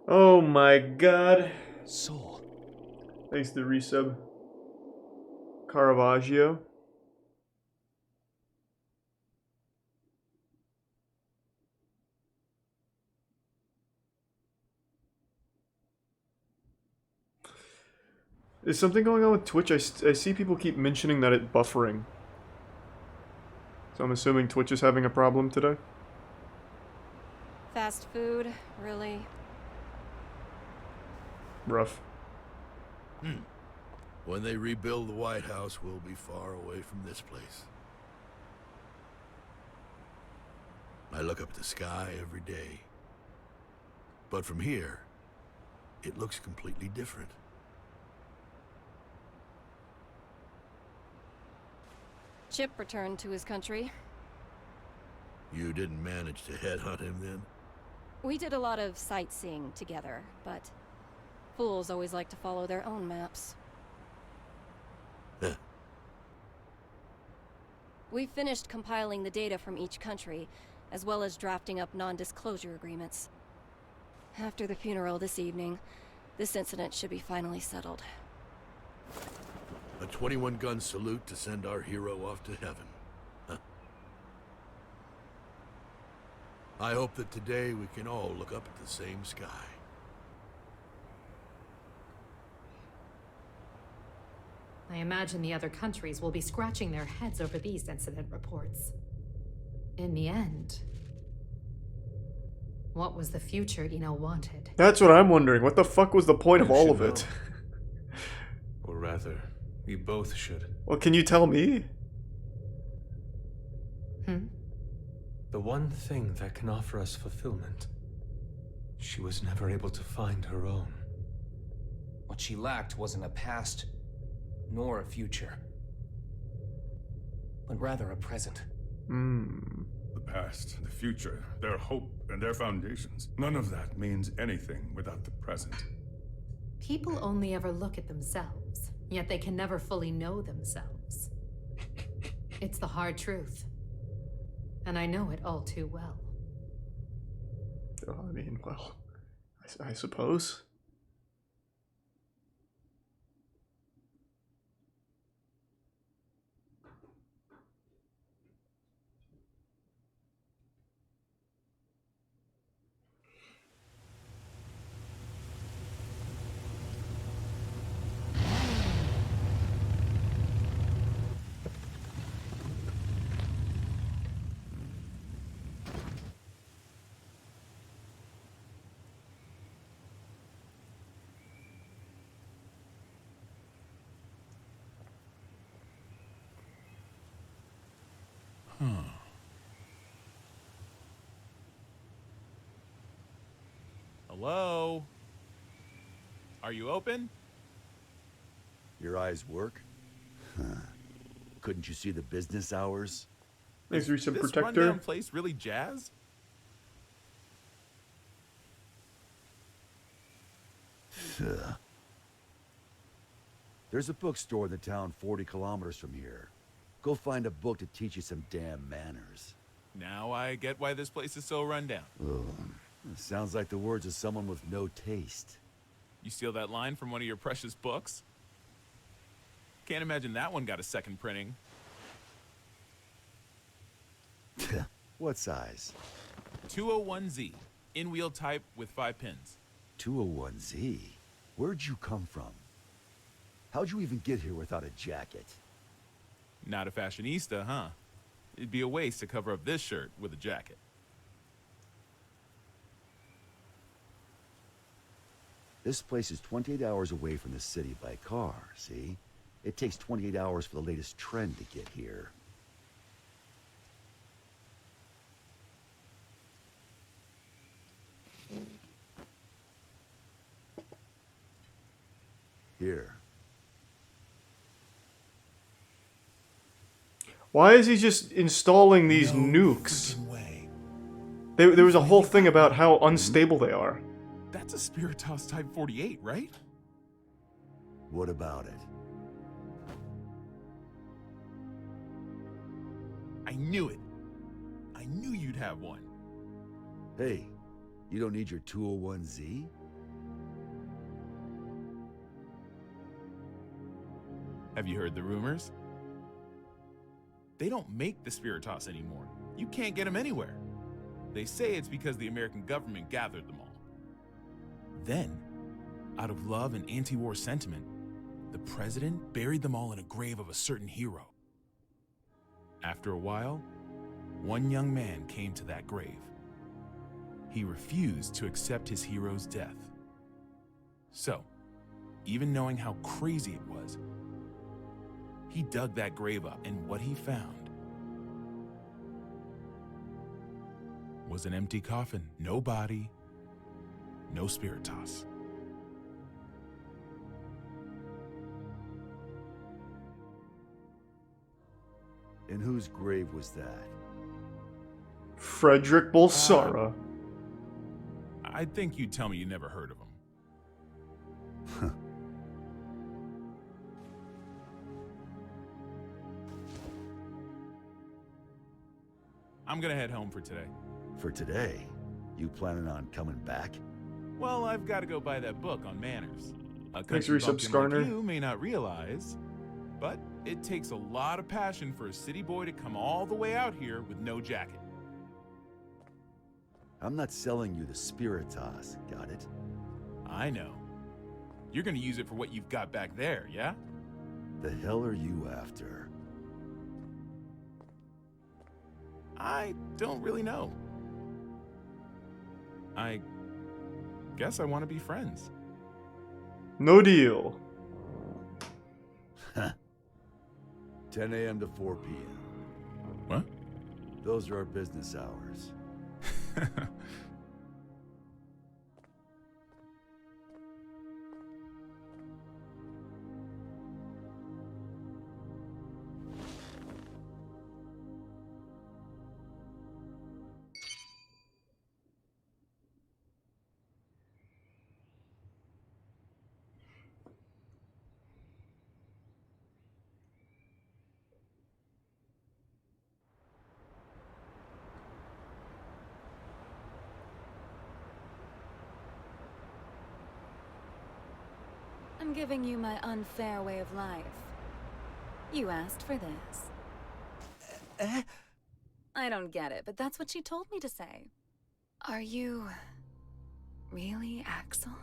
Oh my god. Soul. Thanks to the resub. Caravaggio. Is something going on with Twitch? I see people keep mentioning that it's buffering. So I'm assuming Twitch is having a problem today? Fast food, really? Rough. When they rebuild the White House, we'll be far away from this place. I look up at the sky every day. But from here, it looks completely different. Chip returned to his country. You didn't manage to headhunt him then? We did a lot of sightseeing together, but fools always like to follow their own maps. We finished compiling the data from each country, as well as drafting up non-disclosure agreements. After the funeral this evening, this incident should be finally settled. A 21-gun salute to send our hero off to heaven. Huh. I hope that today we can all look up at the same sky. I imagine the other countries will be scratching their heads over these incident reports. In the end, what was the future Eno wanted? That's what I'm wondering. What the fuck was the point of You all should of it? know. Or rather, we both should. Well, can you tell me? The one thing that can offer us fulfillment. She was never able to find her own. What she lacked wasn't a past, nor a future, but rather a present. The past, the future, their hope, and their foundations. None of that means anything without the present. People only ever look at themselves, yet they can never fully know themselves. It's the hard truth. And I know it all too well. I mean, well, I suppose. Hello? Are you open? Your eyes work? Huh. Couldn't you see the business hours? Is there some This protector? rundown place really jazz? There's a bookstore in the town 40 kilometers from here. Go find a book to teach you some damn manners. Now I get why this place is so rundown. Sounds like the words of someone with no taste. You steal that line from one of your precious books? Can't imagine that one got a second printing. What size? 201Z. In-wheel type with 5 pins. 201Z? Where'd you come from? How'd you even get here without a jacket? Not a fashionista, huh? It'd be a waste to cover up this shirt with a jacket. This place is 28 hours away from the city by car, see? It takes 28 hours for the latest trend to get here. Here. Why is he just installing these nukes? There was a whole thing about how unstable they are. That's a Spiritos Type 48, right? What about it? I knew it. I knew you'd have one. Hey, you don't need your 201Z? Have you heard the rumors? They don't make the Spiritos anymore. You can't get them anywhere. They say it's because the American government gathered them all. Then, out of love and anti-war sentiment, the president buried them all in a grave of a certain hero. After a while, one young man came to that grave. He refused to accept his hero's death. So, even knowing how crazy it was, he dug that grave up, and what he found was an empty coffin. No body, no Spiritos. And whose grave was that? Frederick Bolsara. I'd think you'd tell me you never heard of him. I'm gonna head home for today. For today? You planning on coming back? Well, I've got to go buy that book on manners. A Thanks country for bumpkin Skarner. like you may not realize, but it takes a lot of passion for a city boy to come all the way out here with no jacket. I'm not selling you the Spiritas, got it? I know. You're gonna use it for what you've got back there, yeah? The hell are you after? I don't really know. I guess I want to be friends. No deal. 10 a.m. to 4 p.m. What? Those are our business hours. I'm giving you my unfair way of life. You asked for this. I don't get it, but that's what she told me to say. Are you really Axel?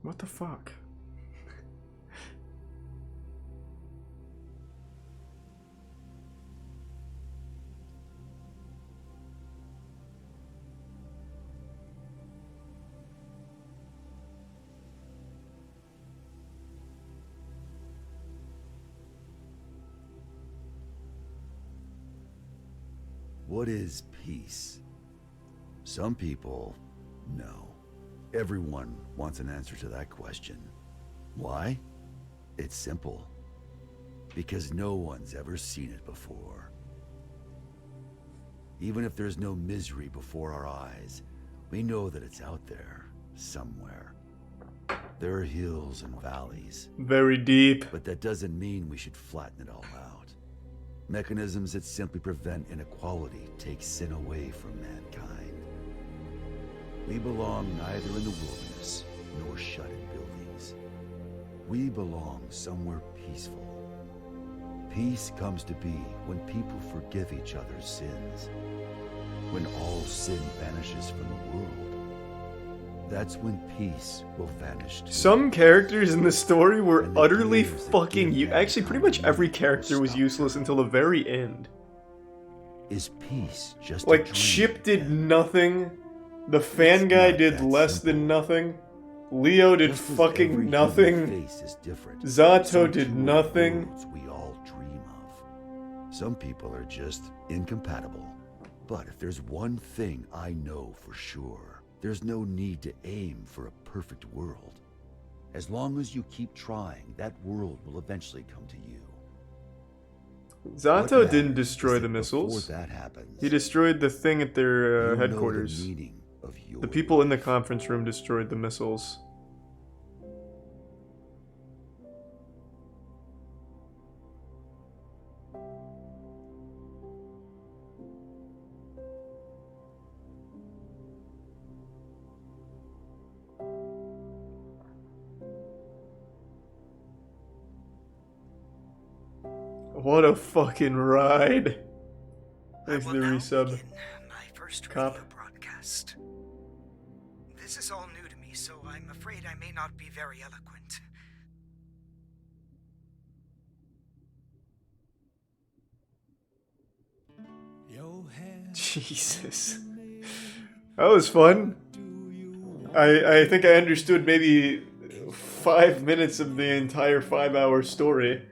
What the fuck? What is peace? Some people know. Everyone wants an answer to that question. Why? It's simple. Because no one's ever seen it before. Even if there's no misery before our eyes, we know that it's out there, somewhere. There are hills and valleys. Very deep. But that doesn't mean we should flatten it all out. Mechanisms that simply prevent inequality take sin away from mankind. We belong neither in the wilderness nor shut in buildings. We belong somewhere peaceful. Peace comes to be when people forgive each other's sins. When all sin vanishes from the world. That's when peace will vanish too. Some characters in the story were utterly fucking actually, pretty much every character was useless until the very end. Is peace just like Chip did nothing. The fan guy did less than nothing. Leo did fucking nothing. Zato did nothing. We all dream of. Some people are just incompatible. But if there's one thing I know for sure, there's no need to aim for a perfect world. As long as you keep trying, that world will eventually come to you. Zato didn't destroy the missiles. That happens, he destroyed the thing at their headquarters. The people in the conference room destroyed the missiles. What a fucking ride. Thanks for the resub. My first Cop. radio broadcast. This is all new to me, so I'm afraid I may not be very eloquent. Jesus. That was fun. I think I understood maybe 5 minutes of the entire 5-hour story.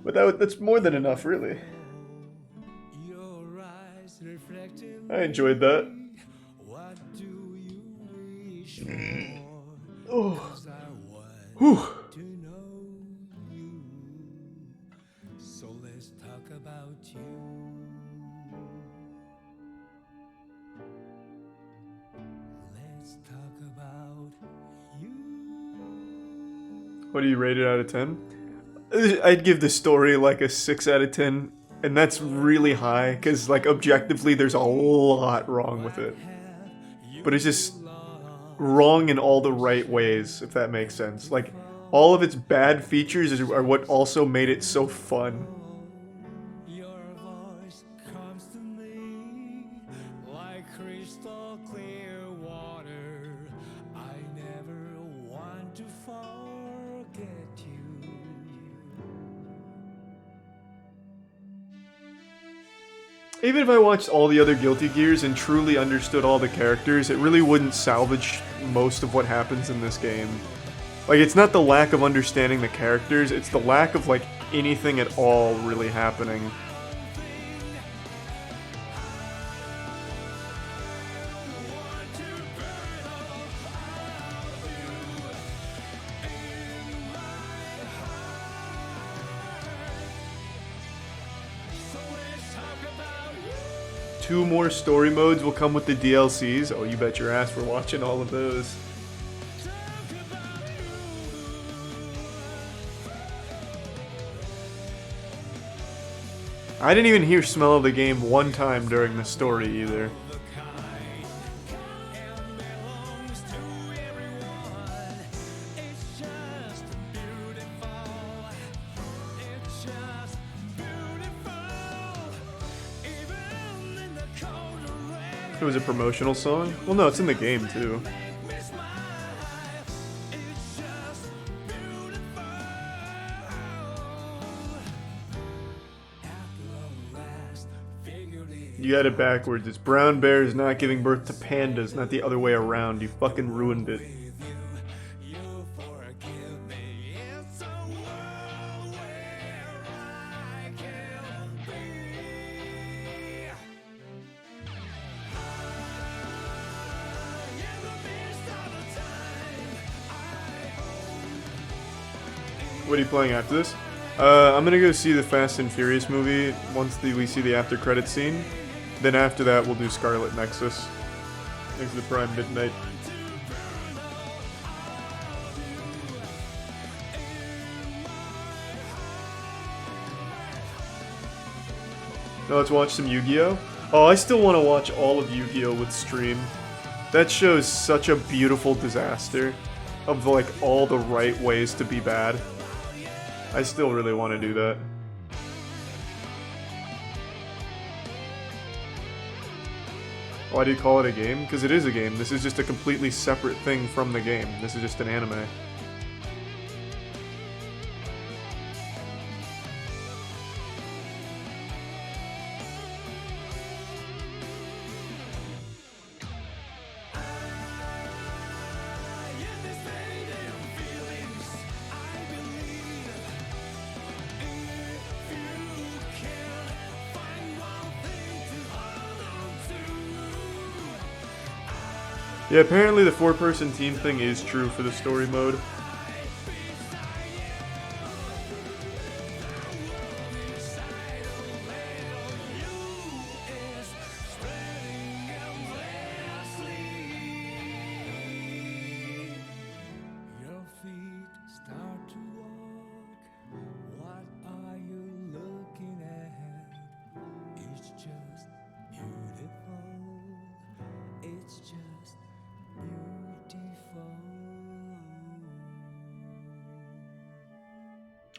But that's more than enough, really. I enjoyed that. Oh. Whew. So let's talk about you. Let's talk about you. What do you rate it out of 10? I'd give the story like a 6 out of 10. And that's really high, because like objectively there's a lot wrong with it. but it's just wrong in all the right ways, if that makes sense. Like, all of its bad features are what also made it so fun. Like crystal clear water, I never want to forget you. Even if I watched all the other Guilty Gears and truly understood all the characters, it really wouldn't salvage most of what happens in this game. Like, it's not the lack of understanding the characters, it's the lack of, like, anything at all really happening. Two more story modes will come with the DLCs. Oh, you bet your ass we're watching all of those. I didn't even hear Smell of the Game one time during the story either. It was a promotional song? Well, no, it's in the game, too. You got it backwards. It's brown bears not giving birth to pandas, not the other way around. You fucking ruined it. What are you playing after this? I'm gonna go see the Fast and Furious movie once we see the after credits scene. Then after that, we'll do Scarlet Nexus. Thanks to the Prime Midnight. Now let's watch some Yu-Gi-Oh! Oh, I still want to watch all of Yu-Gi-Oh! With stream. That show is such a beautiful disaster of, like, all the right ways to be bad. I still really want to do that. Why do you call it a game? Because it is a game. This is just a completely separate thing from the game. This is just an anime. Yeah, apparently the 4-person team thing is true for the story mode.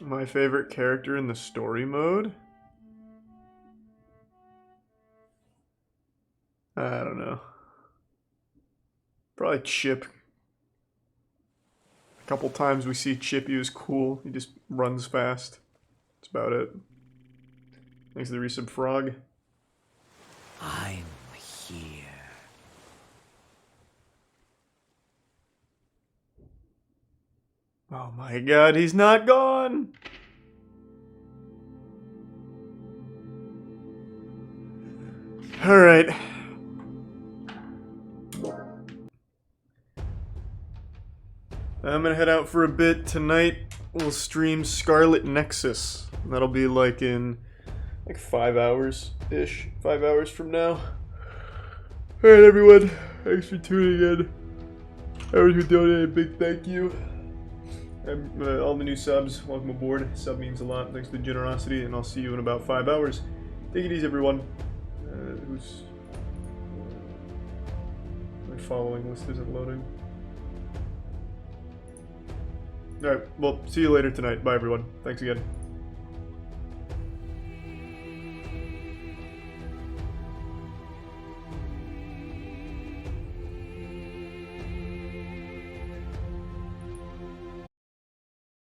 My favorite character in the story mode? I don't know. Probably Chip. A couple times we see Chip, he was cool. He just runs fast. That's about it. Thanks to the resub Frog. I'm here. Oh my god, he's not gone! Alright. I'm gonna head out for a bit. Tonight, we'll stream Scarlet Nexus. That'll be like in, like 5 hours-ish. 5 hours from now. Alright everyone, thanks for tuning in. Everyone who donated, big thank you. All the new subs, welcome aboard. Sub means a lot. Thanks for the generosity, and I'll see you in about 5 hours. Take it easy, everyone. Who's my following list isn't loading. Alright, well, see you later tonight. Bye, everyone. Thanks again.